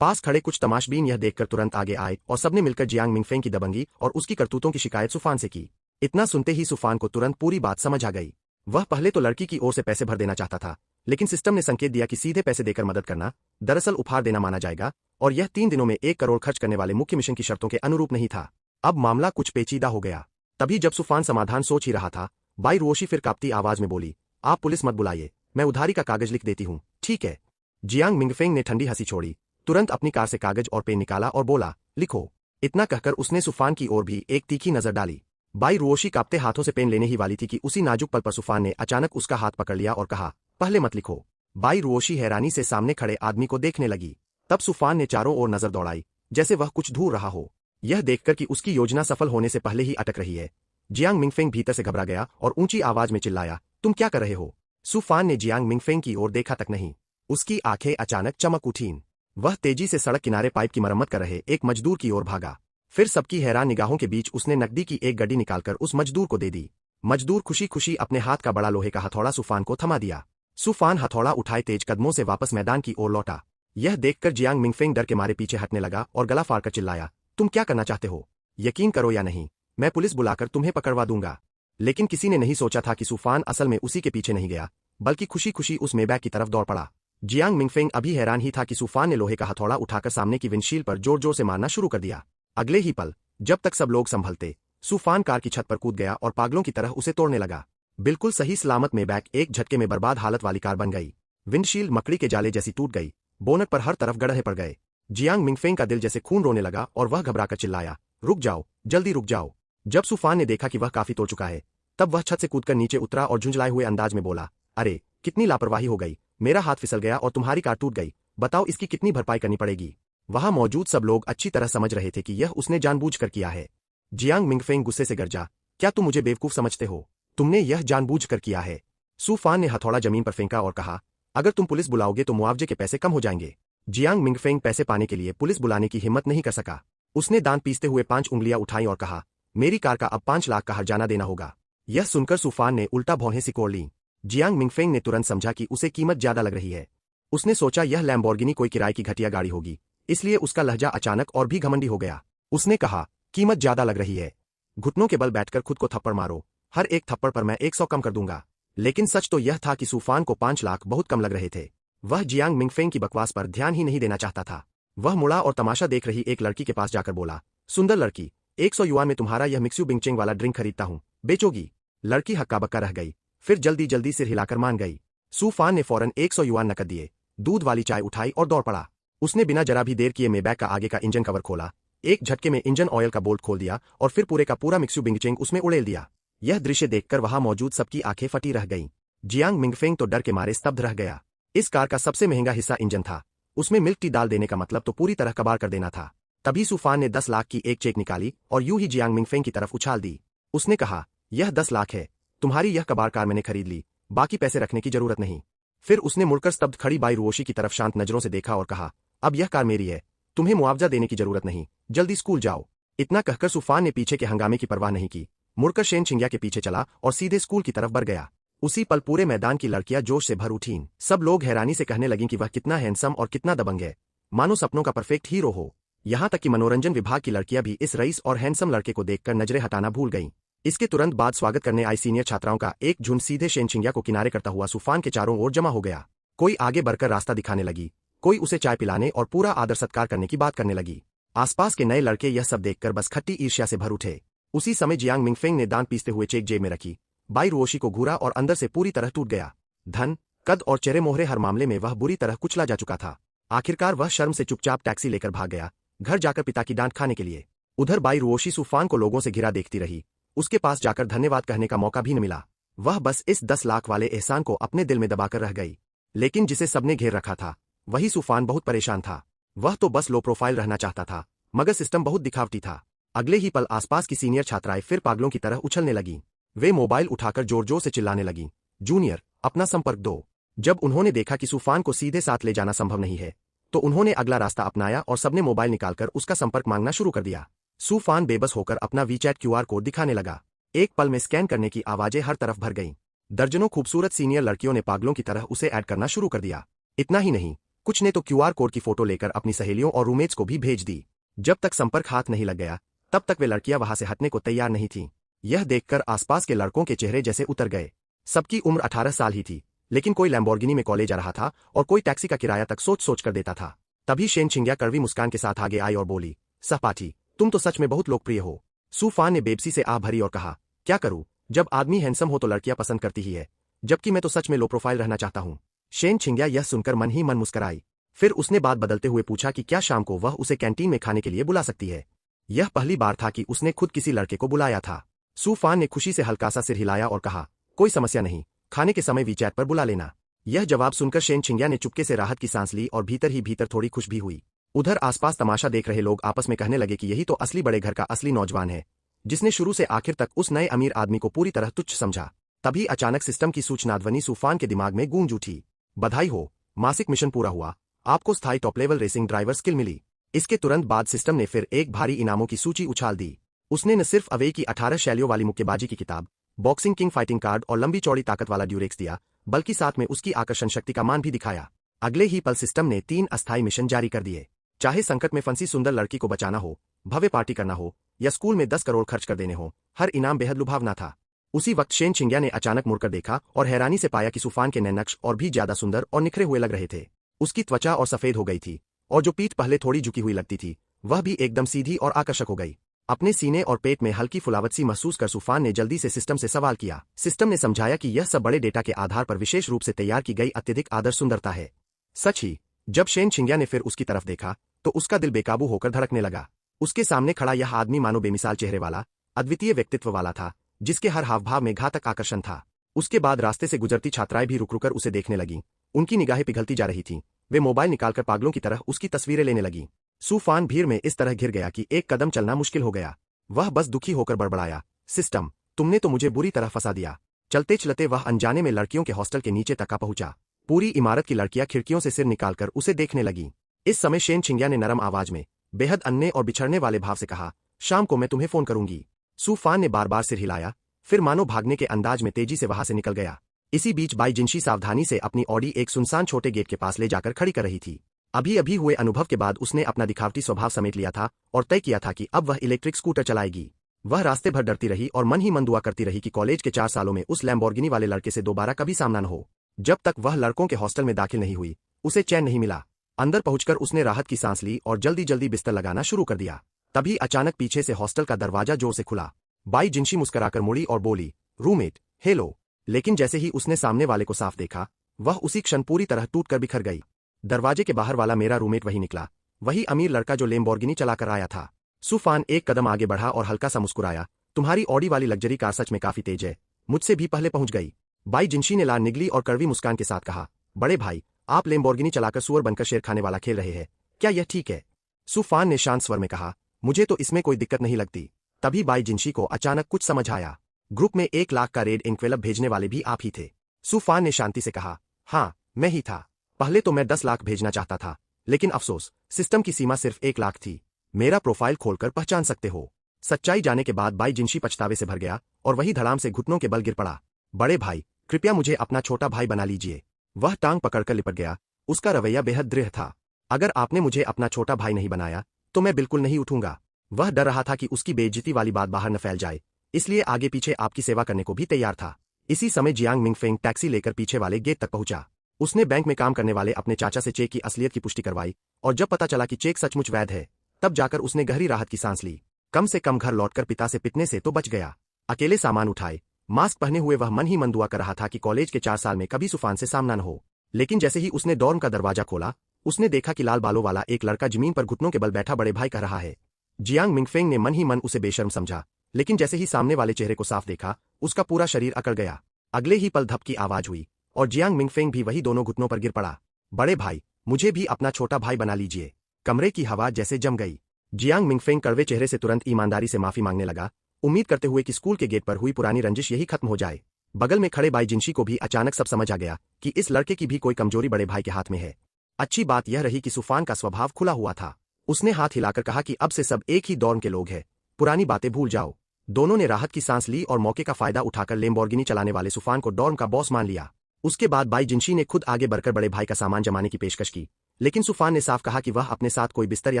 पास खड़े कुछ तमाशबीन यह देखकर तुरंत आगे आए और सबने मिलकर जियांग मिंगफेंग की दबंगी और उसकी करतूतों की शिकायत सुफान से की। इतना सुनते ही सुफान को तुरंत पूरी बात समझ आ गई। वह पहले तो लड़की की ओर से पैसे भर देना चाहता था, लेकिन सिस्टम ने संकेत दिया कि सीधे पैसे देकर मदद करना दरअसल उपहार देना माना जाएगा, और यह 3 दिनों में 1 करोड़ खर्च करने वाले मुख्य मिशन की शर्तों के अनुरूप नहीं था। अब मामला कुछ पेचीदा हो गया। तभी जब सुफान समाधान सोच ही रहा था, बाई रुओशी फिर कांपती आवाज में बोली, आप पुलिस मत बुलाइए, मैं उधारी का कागज लिख देती हूँ, ठीक है? जियांग मिंगफेंग ने ठंडी हंसी छोड़ी, तुरंत अपनी कार से कागज और पेन निकाला और बोला, लिखो। इतना कहकर उसने सुफान की ओर भी एक तीखी नजर डाली। बाई रुओशी कांपते हाथों से पेन लेने ही वाली थी कि उसी नाजुक पल पर सुफान ने अचानक उसका हाथ पकड़ लिया और कहा, पहले मत लिखो, बाई रुओशी हैरानी से सामने खड़े आदमी को देखने लगी। तब सूफान ने चारों ओर नजर दौड़ाई, जैसे वह कुछ ढूंढ रहा हो। यह देखकर कि उसकी योजना सफल होने से पहले ही अटक रही है, जियांग मिंगफेंग भीतर से घबरा गया और ऊंची आवाज में चिल्लाया, तुम क्या कर रहे हो? सूफान ने जियांग मिंगफेंग की ओर देखा तक नहीं। उसकी आंखें अचानक चमक उठीं। वह तेजी से सड़क किनारे पाइप की मरम्मत कर रहे एक मजदूर की ओर भागा। फिर सबकी हैरान निगाहों के बीच उसने नकदी की एक गड्डी निकालकर उस मजदूर को दे दी। मजदूर खुशी खुशी अपने हाथ का बड़ा लोहे का हथौड़ा सूफान को थमा दिया। सूफान हथौड़ा उठाए तेज कदमों से वापस मैदान की ओर लौटा। यह देखकर जियांग मिंगफेंग डर के मारे पीछे हटने लगा और गला फाड़कर चिल्लाया, तुम क्या करना चाहते हो? यकीन करो या नहीं, मैं पुलिस बुलाकर तुम्हें पकड़वा दूंगा। लेकिन किसी ने नहीं सोचा था कि सूफान असल में उसी के पीछे नहीं गया, बल्कि खुशी खुशी उस मेबैग की तरफ दौड़ पड़ा। जियांग मिंगफेंग अभी हैरान ही था कि सूफान ने लोहे का हथौड़ा उठाकर सामने की विंडशील्ड पर जोर जोर से मारना शुरू कर दिया। अगले ही पल, जब तक सब लोग संभलते, सूफान कार की छत पर कूद गया और पागलों की तरह उसे तोड़ने लगा। बिल्कुल सही सलामत मेबैग एक झटके में बर्बाद हालत वाली कार बन गई। विंडशील्ड मकड़ी के जाले जैसी टूट गई, बोनट पर हर तरफ गड्ढे पड़ गए। जियांग मिंगफेंग का दिल जैसे खून रोने लगा और वह घबराकर चिल्लाया, रुक जाओ, जल्दी रुक जाओ। जब सूफान ने देखा कि वह काफी तोड़ चुका है, तब वह छत से कूदकर नीचे उतरा और झुंझलाए हुए अंदाज में बोला, अरे कितनी लापरवाही हो गई, मेरा हाथ फिसल गया और तुम्हारी कार टूट गई, बताओ इसकी कितनी भरपाई करनी पड़ेगी? वहां मौजूद सब लोग अच्छी तरह समझ रहे थे कि यह उसने जानबूझकर किया है। जियांग मिंगफेंग गुस्से से गरजा, क्या तुम मुझे बेवकूफ समझते हो? तुमने यह जानबूझकर किया है। सूफान ने हथौड़ा जमीन पर फेंका और कहा, अगर तुम पुलिस बुलाओगे तो मुआवजे के पैसे कम हो जाएंगे। जियांग मिंगफेंग पैसे पाने के लिए पुलिस बुलाने की हिम्मत नहीं कर सका। उसने दांत पीसते हुए 5 उंगलियां उठाई और कहा, मेरी कार का अब 5 लाख का हर्जाना देना होगा। यह सुनकर सूफान ने उल्टा भौहें सिकोड़ लीं। जियांग मिंगफेंग ने तुरंत समझा कि उसे कीमत ज्यादा लग रही है। उसने सोचा यह लैम्बोर्गिनी कोई किराए की घटिया गाड़ी होगी, इसलिए उसका लहजा अचानक और भी घमंडी हो गया। उसने कहा, कीमत ज्यादा लग रही है, घुटनों के बल बैठकर खुद को थप्पड़ मारो, हर एक थप्पड़ पर मैं 100 कम कर दूंगा। लेकिन सच तो यह था कि सूफान को 5 लाख बहुत कम लग रहे थे। वह जियांग मिंगफेंग की बकवास पर ध्यान ही नहीं देना चाहता था। वह मुड़ा और तमाशा देख रही एक लड़की के पास जाकर बोला, सुंदर लड़की, 100 युआन में तुम्हारा यह मिक्स्यू बिंगचेंग वाला ड्रिंक खरीदता हूं, बेचोगी? लड़की हक्का बक्का रह गई, फिर जल्दी जल्दी सिर हिलाकर मान गई। सूफान ने फौरन 100 युआन नकद दिए, दूध वाली चाय उठाई और दौड़ पड़ा। उसने बिना जरा भी देर किए मेबैग का आगे का इंजन कवर खोला, एक झटके में इंजन ऑयल का बोल्ट खोल दिया और फिर पूरे का पूरा मिक्स्यू बिंगचेंग उसमें उड़ेल दिया। यह दृश्य देखकर वहां मौजूद सबकी आंखें फटी रह गईं। जियांग मिंगफेंग तो डर के मारे स्तब्ध रह गया। इस कार का सबसे महंगा हिस्सा इंजन था, उसमें मिल्क टी डाल देने का मतलब तो पूरी तरह कबाड़ कर देना था। तभी सूफान ने 10 लाख की एक चेक निकाली और यूं ही जियांग मिंगफेंग की तरफ उछाल दी। उसने कहा, यह 10 लाख है, तुम्हारी यह कबाड़ कार मैंने खरीद ली, बाकी पैसे रखने की जरूरत नहीं। फिर उसने मुड़कर स्तब्ध खड़ी बाई रुओशी की तरफ शांत नजरों से देखा और कहा, अब यह कार मेरी है, तुम्हें मुआवजा देने की जरूरत नहीं, जल्दी स्कूल जाओ। इतना कहकर सूफान ने पीछे के हंगामे की परवाह नहीं की, मुड़कर शेन छिंग्या के पीछे चला और सीधे स्कूल की तरफ बढ़ गया। उसी पल पूरे मैदान की लड़कियां जोश से भर उठीं। सब लोग हैरानी से कहने लगीं कि वह कितना हैंडसम और कितना दबंग है, मानो सपनों का परफेक्ट हीरो हो। यहां तक कि मनोरंजन विभाग की लड़कियां भी इस रईस और हैंडसम लड़के को देखकर नजरें हटाना भूल गईं। इसके तुरंत बाद स्वागत करने आई सीनियर छात्राओं का एक झुंड सीधे शेन छिंग्या को किनारे करता हुआ सूफान के चारों ओर जमा हो गया। कोई आगे बढ़कर रास्ता दिखाने लगी, कोई उसे चाय पिलाने और पूरा आदर सत्कार करने की बात करने लगी। आसपास के नए लड़के यह सब देखकर बस खट्टी ईर्ष्या से भर उठे। उसी समय जियांग मिंगफेंग ने दांत पीसते हुए चेक जेब में रखी, बाई रुओशी को घूरा और अंदर से पूरी तरह टूट गया। धन, कद और चेहरे मोहरे हर मामले में वह बुरी तरह कुचला जा चुका था। आखिरकार वह शर्म से चुपचाप टैक्सी लेकर भाग गया, घर जाकर पिता की डांट खाने के लिए। उधर बाई रुओशी सूफान को लोगों से घिरा देखती रही, उसके पास जाकर धन्यवाद कहने का मौका भी न मिला। वह बस इस 10 लाख वाले एहसान को अपने दिल में दबाकर रह गई। लेकिन जिसे सबने घेर रखा था, वही सूफान बहुत परेशान था। वह तो बस लो प्रोफाइल रहना चाहता था, मगर सिस्टम बहुत दिखावटी था। अगले ही पल आसपास की सीनियर छात्राएं फिर पागलों की तरह उछलने लगीं। वे मोबाइल उठाकर जोर जोर से चिल्लाने लगीं, जूनियर, अपना संपर्क दो। जब उन्होंने देखा कि सूफान को सीधे साथ ले जाना संभव नहीं है, तो उन्होंने अगला रास्ता अपनाया और सबने मोबाइल निकालकर उसका संपर्क मांगना शुरू कर दिया। सूफान बेबस होकर अपना वीचैट QR कोड दिखाने लगा। एक पल में स्कैन करने की आवाजें हर तरफ भर गईं। दर्जनों खूबसूरत सीनियर लड़कियों ने पागलों की तरह उसे ऐड करना शुरू कर दिया। इतना ही नहीं, कुछ ने तो QR कोड की फोटो लेकर अपनी सहेलियों और रूममेट्स को भी भेज दी। जब तक संपर्क हाथ नहीं लग गया, तब तक वे लड़कियां वहां से हटने को तैयार नहीं थीं। यह देखकर आसपास के लड़कों के चेहरे जैसे उतर गए। सबकी उम्र 18 साल ही थी, लेकिन कोई लैम्बोर्गिनी में कॉलेज आ रहा था और कोई टैक्सी का किराया तक सोच सोच कर देता था। तभी शेन छिंग्या कड़वी मुस्कान के साथ आगे आई और बोली, सहपाठी, तुम तो सच में बहुत लोकप्रिय हो। सूफान ने बेबसी से आह भरी और कहा, क्या करूं, जब आदमी हैंडसम हो तो लड़कियां पसंद करती ही है, जबकि मैं तो सच में लो प्रोफाइल रहना चाहता हूं। शेन छिंग्या यह सुनकर मन ही मन मुस्कराई। फिर उसने बात बदलते हुए पूछा कि क्या शाम को वह उसे कैंटीन में खाने के लिए बुला सकती है। यह पहली बार था कि उसने खुद किसी लड़के को बुलाया था। सूफान ने खुशी से हल्का सा सिर हिलाया और कहा, कोई समस्या नहीं, खाने के समय वीचैट पर बुला लेना। यह जवाब सुनकर शेन चिंग्या ने चुपके से राहत की सांस ली और भीतर ही भीतर थोड़ी खुश भी हुई। उधर आसपास तमाशा देख रहे लोग आपस में कहने लगे कि यही तो असली बड़े घर का असली नौजवान है, जिसने शुरू से आखिर तक उस नए अमीर आदमी को पूरी तरह तुच्छ समझा। तभी अचानक सिस्टम की सूचना ध्वनि तूफान के दिमाग में गूंज उठी। बधाई हो, मासिक मिशन पूरा हुआ, आपको स्थायी top level racing driver skill मिली। इसके तुरंत बाद सिस्टम ने फिर एक भारी इनामों की सूची उछाल दी। उसने न सिर्फ अवे की 18 शैलियों वाली मुक्केबाजी की किताब, बॉक्सिंग किंग फाइटिंग कार्ड और लंबी चौड़ी ताकत वाला ड्यूरेक्स दिया, बल्कि साथ में उसकी आकर्षण शक्ति का मान भी दिखाया। अगले ही पल सिस्टम ने 3 अस्थायी मिशन जारी कर दिए। चाहे संकट में फंसी सुंदर लड़की को बचाना हो, भव्य पार्टी करना हो या स्कूल में 10 करोड़ खर्च कर देने हो, हर इनाम बेहद लुभावना था। उसी वक्त शेन चिंग्या ने अचानक मुड़कर देखा और हैरानी से पाया कि तूफान के नए नक्श और भी ज्यादा सुंदर और निखरे हुए लग रहे थे। उसकी त्वचा और सफेद हो गई थी और जो पीठ पहले थोड़ी झुकी हुई लगती थी, वह भी एकदम सीधी और आकर्षक हो गई। अपने सीने और पेट में हल्की फुलावट सी महसूस कर तूफान ने जल्दी से सिस्टम से सवाल किया। सिस्टम ने समझाया कि यह सब बड़े डेटा के आधार पर विशेष रूप से तैयार की गई अत्यधिक आदर्श सुंदरता है। सच ही, जब शेन चिंग्या ने फिर उसकी तरफ देखा तो उसका दिल बेकाबू होकर धड़कने लगा। उसके सामने खड़ा यह आदमी मानो बेमिसाल चेहरे वाला, अद्वितीय व्यक्तित्व वाला था, जिसके हर हावभाव में घातक आकर्षण था। उसके बाद रास्ते से गुजरती छात्राएं भी रुक रुक कर उसे देखने लगीं। उनकी निगाहें पिघलती जा रही थीं। वे मोबाइल निकालकर पागलों की तरह उसकी तस्वीरें लेने लगीं। तूफान भीड़ में इस तरह घिर गया कि एक कदम चलना मुश्किल हो गया। वह बस दुखी होकर बड़बड़ाया, सिस्टम, तुमने तो मुझे बुरी तरह फंसा दिया। चलते चलते वह अनजाने में लड़कियों के हॉस्टल के नीचे तक आ पहुंचा। पूरी इमारत की लड़कियां खिड़कियों से सिर निकालकर उसे देखने लगीं। इस समय शेन चिंग्या ने नरम आवाज में, बेहद अन्य और बिछड़ने वाले भाव से कहा, शाम को मैं तुम्हें फोन करूंगी। तूफान ने बार बार सिर हिलाया, फिर मानो भागने के अंदाज में तेजी से वहां से निकल गया। इसी बीच बाई जिनशी सावधानी से अपनी ऑडी एक सुनसान छोटे गेट के पास ले जाकर खड़ी कर रही थी। अभी अभी हुए अनुभव के बाद उसने अपना दिखावटी स्वभाव समेट लिया था और तय किया था कि अब वह इलेक्ट्रिक स्कूटर चलाएगी। वह रास्ते भर डरती रही और मन ही मन दुआ करती रही कि कॉलेज के 4 सालों में उस लैम्बोर्गिनी वाले लड़के से दोबारा कभी सामना न हो। जब तक वह लड़कों के हॉस्टल में दाखिल नहीं हुई, उसे चैन नहीं मिला। अंदर पहुंचकर उसने राहत की सांस ली और जल्दी जल्दी बिस्तर लगाना शुरू कर दिया। तभी अचानक पीछे से हॉस्टल का दरवाजा जोर से खुला। बाई जिनशी मुस्कुराकर मुड़ी और बोली, रूममेट, हेलो। लेकिन जैसे ही उसने सामने वाले को साफ देखा, वह उसी क्षण पूरी तरह टूटकर बिखर गई। दरवाजे के बाहर वाला मेरा रूममेट वही निकला, वही अमीर लड़का जो लैम्बोर्गिनी चलाकर आया था। तूफान एक कदम आगे बढ़ा और हल्का सा मुस्कुराया, तुम्हारी ऑडी वाली लग्जरी कार सच में काफी तेज है, मुझसे भी पहले पहुंच गई। बाई जिनशी ने लाल निगली और कड़वी मुस्कान के साथ कहा, बड़े भाई, आप लैम्बोर्गिनी चलाकर सुअर बनकर शेर खाने वाला खेल रहे हैं, क्या यह ठीक है? तूफान ने शांत स्वर में कहा, मुझे तो इसमें कोई दिक्कत नहीं लगती। तभी बाई जिनशी को अचानक कुछ समझ आया। ग्रुप में 1 लाख का रेड एनवेलप भेजने वाले भी आप ही थे। तूफान ने शांति से कहा, हाँ, मैं ही था। पहले तो मैं 10 लाख भेजना चाहता था, लेकिन अफसोस, सिस्टम की सीमा सिर्फ 1 लाख थी। मेरा प्रोफाइल खोलकर पहचान सकते हो। सच्चाई जाने के बाद बाई जिनशी पछतावे से भर गया और वही धड़ाम से घुटनों के बल गिर पड़ा। बड़े भाई, कृपया मुझे अपना छोटा भाई बना लीजिए। वह टांग पकड़कर लिपट गया। उसका रवैया बेहद दृढ़ था। अगर आपने मुझे अपना छोटा भाई नहीं बनाया, तो मैं बिल्कुल नहीं उठूंगा। वह डर रहा था कि उसकी बेइज्जती वाली बात बाहर न फैल जाए, इसलिए आगे पीछे आपकी सेवा करने को भी तैयार था। इसी समय जियांग मिंगफेंग टैक्सी लेकर पीछे वाले गेट तक पहुंचा। उसने बैंक में काम करने वाले अपने चाचा से चेक की असलियत की पुष्टि करवाई और जब पता चला कि चेक सचमुच वैध है, तब जाकर उसने गहरी राहत की सांस ली। कम से कम घर लौटकर पिता से पिटने से तो बच गया। अकेले सामान उठाए, मास्क पहने हुए वह मन ही मन दुआ कर रहा था कि कॉलेज के 4 साल में कभी तूफान से सामना न हो। लेकिन जैसे ही उसने डॉर्म का दरवाजा खोला, उसने देखा कि लाल बालों वाला एक लड़का जमीन पर घुटनों के बल बैठा बड़े भाई कह रहा है। जियांग मिंगफेंग ने मन ही मन उसे बेशर्म समझा, लेकिन जैसे ही सामने वाले चेहरे को साफ देखा, उसका पूरा शरीर अकड़ गया। अगले ही पल धप की आवाज हुई और जियांग मिंगफेंग भी वही दोनों घुटनों पर गिर पड़ा। बड़े भाई, मुझे भी अपना छोटा भाई बना लीजिए। कमरे की हवा जैसे जम गई। जियांग मिंगफेंग कड़वे चेहरे से तुरंत ईमानदारी से माफी मांगने लगा, उम्मीद करते हुए कि स्कूल के गेट पर हुई पुरानी रंजिश यही खत्म हो जाए। बगल में खड़े बाई जिनशी को भी अचानक सब समझ आ गया कि इस लड़के की भी कोई कमजोरी बड़े भाई के हाथ में है। अच्छी बात यह रही कि तूफान का स्वभाव खुला हुआ था। उसने हाथ हिलाकर कहा कि अब से सब एक ही डॉर्म के लोग हैं, पुरानी बातें भूल जाओ। दोनों ने राहत की सांस ली और मौके का फायदा उठाकर लैम्बोर्गिनी चलाने वाले तूफान को डॉर्म का बॉस मान लिया। उसके बाद बाई जिनशी ने खुद आगे बढ़कर बड़े भाई का सामान जमाने की पेशकश की, लेकिन तूफान ने साफ कहा कि वह अपने साथ कोई बिस्तर या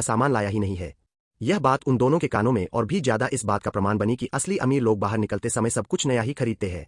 सामान लाया ही नहीं है। यह बात उन दोनों के कानों में और भी ज्यादा इस बात का प्रमाण बनी कि असली अमीर लोग बाहर निकलते समय सब कुछ नया ही खरीदते हैं।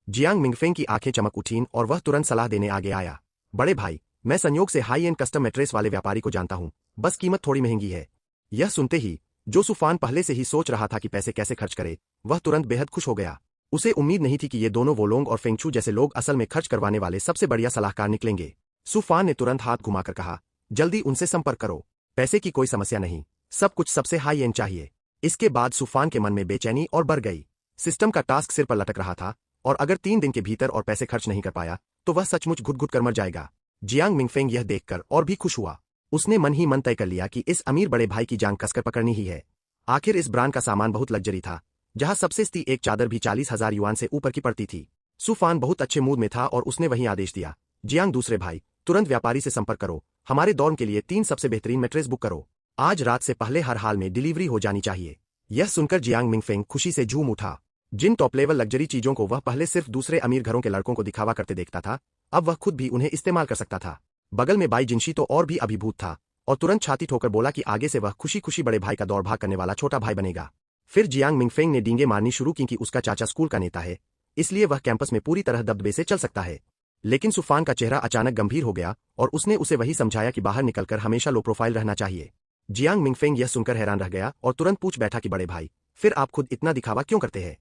जियांग मिंगफेंग की आंखें चमक उठीं और वह तुरंत सलाह देने आगे आया। बड़े भाई, मैं संयोग से हाई एंड कस्टम मैट्रेस वाले व्यापारी को जानता हूं, बस कीमत थोड़ी महंगी है। यह सुनते ही जो तूफान पहले से ही सोच रहा था कि पैसे कैसे खर्च करे, वह तुरंत बेहद खुश हो गया। उसे उम्मीद नहीं थी कि ये दोनों वोलोंग और फेंगचू जैसे लोग असल में खर्च करवाने वाले सबसे बढ़िया सलाहकार निकलेंगे। तूफान ने तुरंत हाथ घुमाकर कहा, जल्दी उनसे संपर्क करो। पैसे की कोई समस्या नहीं, सब कुछ सबसे हाई एंड चाहिए। इसके बाद तूफान के मन में बेचैनी और बढ़ गई। सिस्टम का टास्क सिर पर लटक रहा था और अगर 3 दिन के भीतर और पैसे खर्च नहीं कर पाया, तो वह सचमुच घुट-घुट कर मर जाएगा। जियांग मिंगफेंग यह देखकर और भी खुश हुआ। उसने मन ही मन तय कर लिया कि इस अमीर बड़े भाई की जान कसकर पकड़नी ही है। आखिर इस ब्रांड का सामान बहुत लग्जरी था, जहां सबसे सस्ती एक चादर भी 40,000 युआन से ऊपर की पड़ती थी। सुफान बहुत अच्छे मूड में था और उसने वहीं आदेश दिया, जियांग दूसरे भाई, तुरंत व्यापारी से संपर्क करो, हमारे दौर के लिए 3 सबसे बेहतरीन मैट्रेस बुक करो। आज रात से पहले हर हाल में डिलीवरी हो जानी चाहिए। यह सुनकर जियांग मिंगफेंग खुशी से झूम उठा। जिन टॉप लेवल लग्जरी चीजों को वह पहले सिर्फ दूसरे अमीर घरों के लड़कों को दिखावा करते देखता था, अब वह खुद भी उन्हें इस्तेमाल कर सकता था। बगल में बाई जिनशी तो और भी अभिभूत था और तुरंत छाती ठोकर बोला कि आगे से वह खुशी खुशी बड़े भाई का दौड़ भाग करने वाला छोटा भाई बनेगा। फिर जियांग मिंगफेंग ने डींगे मारनी शुरू की कि उसका चाचा स्कूल का नेता है, इसलिए वह कैंपस में पूरी तरह दबदबे से चल सकता है। लेकिन सुफान का चेहरा अचानक गंभीर हो गया और उसने उसे वही समझाया कि बाहर निकलकर हमेशा लो प्रोफाइल रहना चाहिए। जियांग मिंगफेंग यह सुनकर हैरान रह गया और तुरंत पूछ बैठा कि बड़े भाई, फिर आप खुद इतना दिखावा क्यों करते हैं?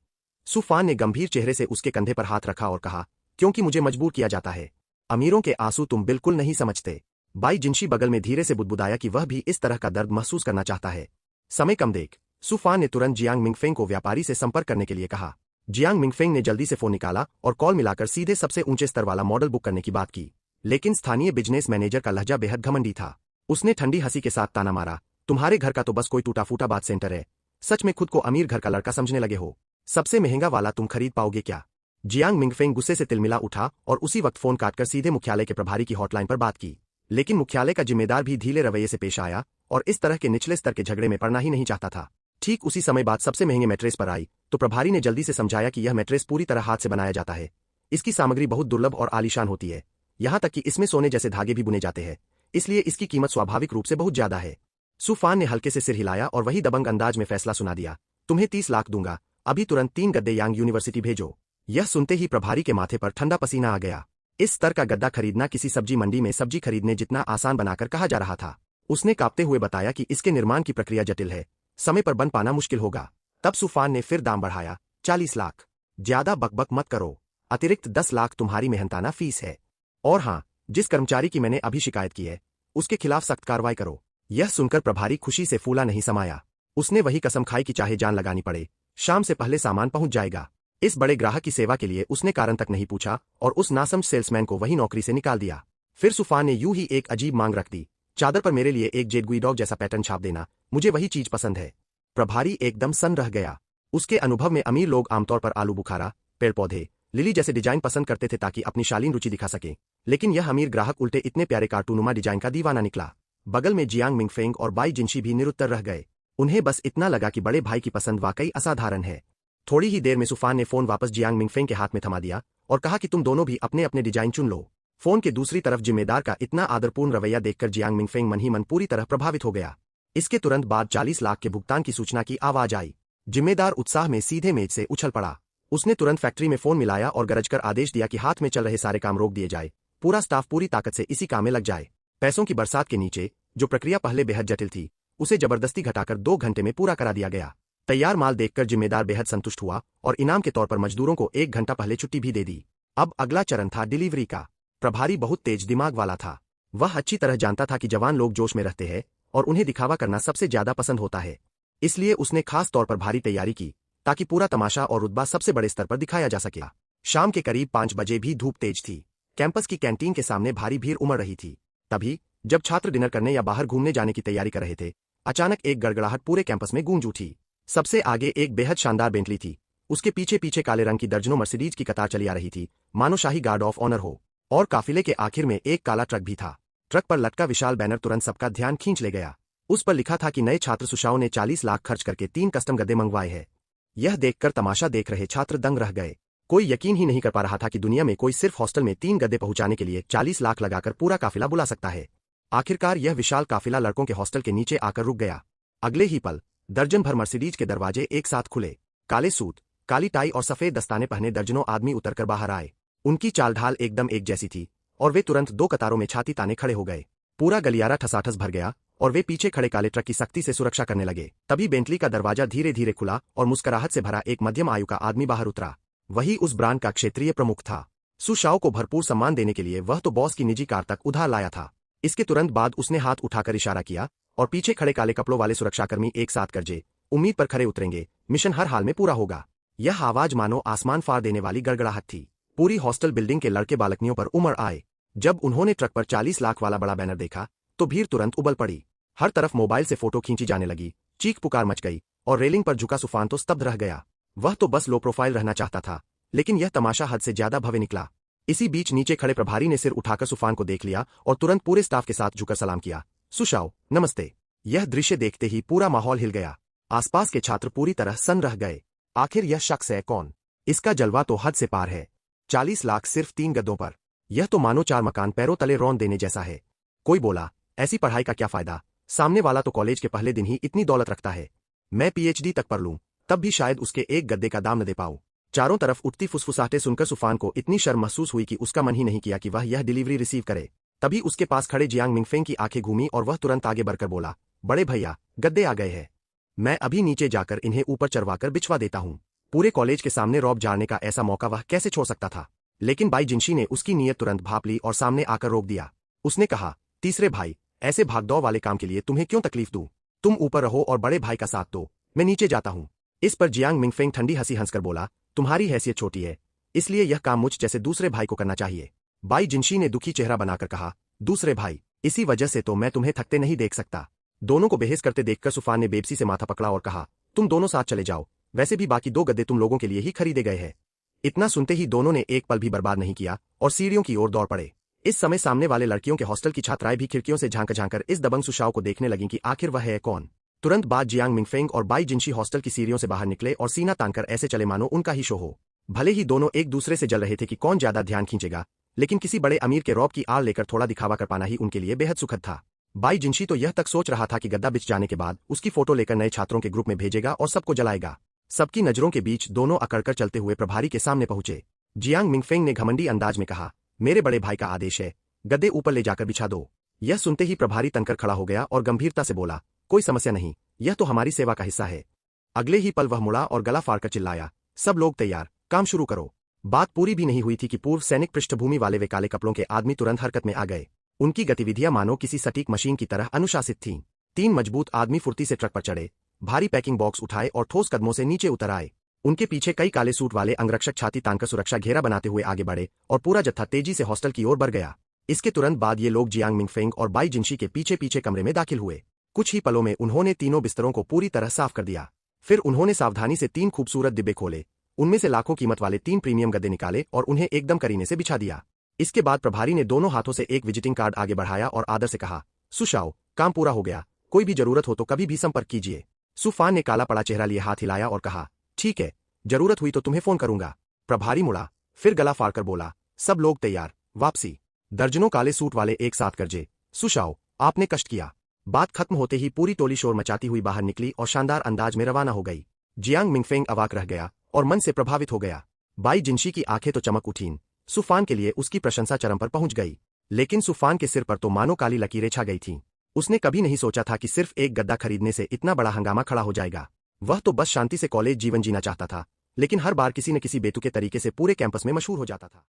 सुफान ने गंभीर चेहरे से उसके कंधे पर हाथ रखा और कहा, क्योंकि मुझे मजबूर किया जाता है। अमीरों के आंसू तुम बिल्कुल नहीं समझते। बाई जिनशी बगल में धीरे से बुदबुदाया कि वह भी इस तरह का दर्द महसूस करना चाहता है। समय कम देख। सुफान ने तुरंत जियांग मिंगफेंग को व्यापारी से संपर्क करने के लिए कहा। जियांग मिंगफेंग ने जल्दी से फोन निकाला और कॉल मिलाकर सीधे सबसे ऊंचे स्तर वाला मॉडल बुक करने की बात की। लेकिन स्थानीय बिजनेस मैनेजर का लहजा बेहद घमंडी था। उसने ठंडी हंसी के साथ ताना मारा, तुम्हारे घर का तो बस कोई टूटा फूटा बात सेंटर है, सच में खुद को अमीर घर का लड़का समझने लगे हो? सबसे महंगा वाला तुम खरीद पाओगे क्या? जियांग मिंगफेंग गुस्से से तिलमिला उठा और उसी वक्त फोन काटकर सीधे मुख्यालय के प्रभारी की हॉटलाइन पर बात की। लेकिन मुख्यालय का जिम्मेदार भी ढीले रवैये से पेश आया और इस तरह के निचले स्तर के झगड़े में पड़ना ही नहीं चाहता था। ठीक उसी समय बात सबसे महंगे मैट्रेस पर आई तो प्रभारी ने जल्दी से समझाया कि यह मैट्रेस पूरी तरह हाथ से बनाया जाता है। इसकी सामग्री बहुत दुर्लभ और आलीशान होती है, यहाँ तक कि इसमें सोने जैसे धागे भी बुने जाते हैं, इसलिए इसकी कीमत स्वाभाविक रूप से बहुत ज्यादा है। सुफान ने हल्के से सिर हिलाया और वही दबंग अंदाज में फैसला सुना दिया, तुम्हें 30 लाख दूंगा, अभी तुरंत 3 गद्दे यांग यूनिवर्सिटी भेजो। यह सुनते ही प्रभारी के माथे पर ठंडा पसीना आ गया। इस स्तर का गद्दा खरीदना किसी सब्जी मंडी में सब्जी खरीदने जितना आसान बनाकर कहा जा रहा था। उसने कांपते हुए बताया कि इसके निर्माण की प्रक्रिया जटिल है, समय पर बन पाना मुश्किल होगा। तब सुफान ने फिर दाम बढ़ाया, 40 लाख। ज्यादा बकबक मत करो, अतिरिक्त 10 लाख तुम्हारी मेहनताना फीस है। और हाँ, जिस कर्मचारी की मैंने अभी शिकायत की है, उसके खिलाफ सख्त कार्रवाई करो। यह सुनकर प्रभारी खुशी से फूला नहीं समाया। उसने वही कसम खाई कि चाहे जान लगानी पड़े, शाम से पहले सामान पहुंच जाएगा। इस बड़े ग्राहक की सेवा के लिए उसने कारण तक नहीं पूछा और उस नासमझ सेल्समैन को वही नौकरी से निकाल दिया। फिर सुफान ने यूं ही एक अजीब मांग रख दी, चादर पर मेरे लिए एक जेडगुई डॉग जैसा पैटर्न छाप देना, मुझे वही चीज पसंद है। प्रभारी एकदम सन्न रह गया। उसके अनुभव में अमीर लोग आमतौर पर आलू बुखारा, पेड़ पौधे, लिली जैसे डिजाइन पसंद करते थे ताकि अपनी शालीन रुचि दिखा सकें, लेकिन यह अमीर ग्राहक उल्टे इतने प्यारे कार्टूनुमा डिजाइन का दीवाना निकला। बगल में जियांग मिंगफेंग और बाई जिनशी भी निरुत्तर रह गए। उन्हें बस इतना लगा कि बड़े भाई की पसंद वाकई असाधारण है। थोड़ी ही देर में सुफान ने फोन वापस जियांग मिंगफेंग के हाथ में थमा दिया और कहा कि तुम दोनों भी अपने अपने डिजाइन चुन लो। फोन के दूसरी तरफ जिम्मेदार का इतना आदरपूर्ण रवैया देखकर जियांग मिंगफेंग मन ही मन पूरी तरह प्रभावित हो गया। इसके तुरंत बाद 40 लाख के भुगतान की सूचना की आवाज आई। जिम्मेदार उत्साह में सीधे मेज से उछल पड़ा। उसने तुरंत फैक्ट्री में फोन मिलाया और गरजकर आदेश दिया कि हाथ में चल रहे सारे काम रोक दिए जाए, पूरा स्टाफ पूरी ताकत से इसी काम में लग जाए। पैसों की बरसात के नीचे जो प्रक्रिया पहले बेहद जटिल थी, उसे जबरदस्ती घटाकर 2 घंटे में पूरा करा दिया गया। तैयार माल देखकर जिम्मेदार बेहद संतुष्ट हुआ और इनाम के तौर पर मजदूरों को 1 घंटा पहले छुट्टी भी दे दी। अब अगला चरण था डिलीवरी का। प्रभारी बहुत तेज दिमाग वाला था। वह अच्छी तरह जानता था कि जवान लोग जोश में रहते हैं और उन्हें दिखावा करना सबसे ज्यादा पसंद होता है। इसलिए उसने खास तौर पर भारी तैयारी की ताकि पूरा तमाशा और रुतबा सबसे बड़े स्तर पर दिखाया जा सके। शाम के करीब 5 बजे भी धूप तेज थी। कैंपस की कैंटीन के सामने भारी भीड़ उमड़ रही थी। तभी जब छात्र डिनर करने या बाहर घूमने जाने की तैयारी कर रहे थे, अचानक एक गड़गड़ाहट पूरे कैंपस में गूंज उठी। सबसे आगे एक बेहद शानदार बेंटली थी। उसके पीछे पीछे काले रंग की दर्जनों मर्सिडीज की कतार चली आ रही थी, मानो शाही गार्ड ऑफ ऑनर हो। और काफिले के आखिर में एक काला ट्रक भी था। ट्रक पर लटका विशाल बैनर तुरंत सबका ध्यान खींच ले गया। उस पर लिखा था कि नए छात्र सुशाओ ने 40 लाख खर्च करके 3 कस्टम गद्दे मंगवाए हैं। यह देखकर तमाशा देख रहे छात्र दंग रह गए। कोई यकीन ही नहीं कर पा रहा था कि दुनिया में कोई सिर्फ हॉस्टल में 3 गद्दे पहुंचाने के लिए 40 लाख लगाकर पूरा काफिला बुला सकता है। आखिरकार यह विशाल काफिला लड़कों के हॉस्टल के नीचे आकर रुक गया। अगले ही पल दर्जन भर मर्सिडीज के दरवाजे एक साथ खुले। काले सूट, काली टाई और सफेद दस्ताने पहने दर्जनों आदमी उतरकर बाहर आए। उनकी चाल ढाल एकदम एक जैसी थी और वे तुरंत 2 कतारों में छाती ताने खड़े हो गए। पूरा गलियारा ठसाठस भर गया और वे पीछे खड़े काले ट्रक की सख्ती से सुरक्षा करने लगे। तभी बेंटली का दरवाजा धीरे धीरे खुला और मुस्कुराहट से भरा एक मध्यम आयु का आदमी बाहर उतरा। वही उस ब्रांड का क्षेत्रीय प्रमुख था। सुशाओ को भरपूर सम्मान देने के लिए वह तो बॉस की निजी कार तक उधार लाया था। इसके तुरंत बाद उसने हाथ उठाकर इशारा किया और पीछे खड़े काले कपड़ों वाले सुरक्षाकर्मी एक साथ गरजे, उम्मीद पर खरे उतरेंगे, मिशन हर हाल में पूरा होगा। यह आवाज मानो आसमान फाड़ देने वाली गड़गड़ाहट थी। पूरी हॉस्टल बिल्डिंग के लड़के बालकनियों पर उमड़ आए। जब उन्होंने ट्रक पर 40 लाख वाला बड़ा बैनर देखा तो भीड़ तुरंत उबल पड़ी। हर तरफ मोबाइल से फोटो खींची जाने लगी, चीख पुकार मच गई और रेलिंग पर झुका सुफान तो स्तब्ध रह गया। वह तो बस लो प्रोफाइल रहना चाहता था, लेकिन यह तमाशा हद से ज्यादा भव्य निकला। इसी बीच नीचे खड़े प्रभारी ने सिर उठाकर सुफान को देख लिया और तुरंत पूरे स्टाफ के साथ झुकर सलाम किया। सुशाओ, नमस्ते। यह दृश्य देखते ही पूरा माहौल हिल गया। आसपास के छात्र पूरी तरह सन्न रह गए। आखिर यह शख्स है कौन? इसका जलवा तो हद से पार है। 40 लाख सिर्फ 3 गद्दों पर। यह तो मानो 4 मकान पैरों तले रौंद देने जैसा है। कोई बोला, ऐसी पढ़ाई का क्या फायदा, सामने वाला तो कॉलेज के पहले दिन ही इतनी दौलत रखता है। मैं पीएचडी तक पढ़ लूं, तब भी शायद उसके एक गद्दे का दाम न दे पाऊं। चारों तरफ उठती फुसफुसाहटें सुनकर सुफान को इतनी शर्म महसूस हुई कि उसका मन ही नहीं किया कि वह यह डिलीवरी रिसीव करे। तभी उसके पास खड़े जियांग मिंगफेंग की आंखें घूमी और वह तुरंत आगे बढ़कर बोला, बड़े भैया, गद्दे आ गए हैं। मैं अभी नीचे जाकर इन्हें ऊपर चढ़वाकर बिछवा देता हूं। पूरे कॉलेज के सामने रौब झाड़ने का ऐसा मौका वह कैसे छोड़ सकता था। लेकिन बाई जिनशी ने उसकी नीयत तुरंत भांप ली और सामने आकर रोक दिया। उसने कहा, तीसरे भाई, ऐसे भागदौड़ वाले काम के लिए तुम्हें क्यों तकलीफ दूं? तुम ऊपर रहो और बड़े भाई का साथ दो, मैं नीचे जाता हूं। इस पर जियांग मिंगफेंग ठंडी हंसी हंसकर बोला, तुम्हारी हैसियत छोटी है, इसलिए यह काम मुझ जैसे दूसरे भाई को करना चाहिए। बाई जिनशी ने दुखी चेहरा बनाकर कहा, दूसरे भाई, इसी वजह से तो मैं तुम्हें थकते नहीं देख सकता। दोनों को बेहस करते देखकर सुफान ने बेबसी से माथा पकड़ा और कहा, तुम दोनों साथ चले जाओ, वैसे भी बाकी 2 गद्दे तुम लोगों के लिए ही खरीदे गए हैं। इतना सुनते ही दोनों ने एक पल भी बर्बाद नहीं किया और सीढ़ियों की ओर दौड़ पड़े। इस समय सामने वाले लड़कियों के हॉस्टल की छात्राएं भी खिड़कियों से झांक इस दबंग सुशाओ को देखने लगीं कि आखिर वह है कौन। तुरंत बाद जियांग मिंगफेंग और बाई जिनशी हॉस्टल की सीढ़ियों से बाहर निकले और सीना तानकर ऐसे चले मानो उनका ही शो हो। भले ही दोनों एक दूसरे से जल रहे थे कि कौन ज्यादा ध्यान खींचेगा, लेकिन किसी बड़े अमीर के रौब की आड़ लेकर थोड़ा दिखावा कर पाना ही उनके लिए बेहद सुखद था। बाई जिनशी तो यह तक सोच रहा था कि गद्दा बिछ जाने के बाद उसकी फोटो लेकर नए छात्रों के ग्रुप में भेजेगा और सबको जलाएगा। सबकी नजरों के बीच दोनों अकड़कर चलते हुए प्रभारी के सामने पहुंचे। जियांग मिंगफेंग ने घमंडी अंदाज में कहा, मेरे बड़े भाई का आदेश है, गद्दे ऊपर ले जाकर बिछा दो। यह सुनते ही प्रभारी तनकर खड़ा हो गया और गंभीरता से बोला, कोई समस्या नहीं, यह तो हमारी सेवा का हिस्सा है। अगले ही पल वह मुड़ा और गला फाड़कर चिल्लाया, सब लोग तैयार, काम शुरू करो। बात पूरी भी नहीं हुई थी कि पूर्व सैनिक पृष्ठभूमि वाले वे काले कपड़ों के आदमी तुरंत हरकत में आ गए। उनकी गतिविधियां मानो किसी सटीक मशीन की तरह अनुशासित थीं। 3 मजबूत आदमी फुर्ती से ट्रक पर चढ़े, भारी पैकिंग बॉक्स उठाए और ठोस कदमों से नीचे उतर आए। उनके पीछे कई काले सूट वाले अंगरक्षक छाती तानकर सुरक्षा घेरा बनाते हुए आगे बढ़े और पूरा जत्था तेजी से हॉस्टल की ओर बढ़ गया। इसके तुरंत बाद ये लोग जियांग मिंगफेंग और बाई जिनशी के पीछे पीछे कमरे में दाखिल हुए। कुछ ही पलों में उन्होंने तीनों बिस्तरों को पूरी तरह साफ कर दिया। फिर उन्होंने सावधानी से 3 खूबसूरत डिब्बे खोले, उनमें से लाखों कीमत वाले 3 प्रीमियम गद्दे निकाले और उन्हें एकदम करीने से बिछा दिया। इसके बाद प्रभारी ने दोनों हाथों से एक विजिटिंग कार्ड आगे बढ़ाया और आदर से कहा, सुशाओ, काम पूरा हो गया, कोई भी जरूरत हो तो कभी भी संपर्क कीजिए। सुफान ने काला पड़ा चेहरा लिए हाथ हिलाया और कहा, ठीक है, जरूरत हुई तो तुम्हें फोन करूंगा। प्रभारी मुड़ा, फिर गला फाड़कर बोला, सब लोग तैयार, वापसी। दर्जनों काले सूट वाले एक साथ गरजे, सुशाओ, आपने कष्ट किया। बात खत्म होते ही पूरी टोली शोर मचाती हुई बाहर निकली और शानदार अंदाज में रवाना हो गई। जियांग मिंगफेंग अवाक रह गया और मन से प्रभावित हो गया। बाई जिनशी की आंखें तो चमक उठीं। सुफान के लिए उसकी प्रशंसा चरम पर पहुंच गई, लेकिन सुफान के सिर पर तो मानो काली लकीरें छा गई थीं। उसने कभी नहीं सोचा था कि सिर्फ एक गद्दा खरीदने से इतना बड़ा हंगामा खड़ा हो जाएगा। वह तो बस शांति से कॉलेज जीवन जीना चाहता था, लेकिन हर बार किसी न किसी बेतुके तरीके से पूरे कैंपस में मशहूर हो जाता था।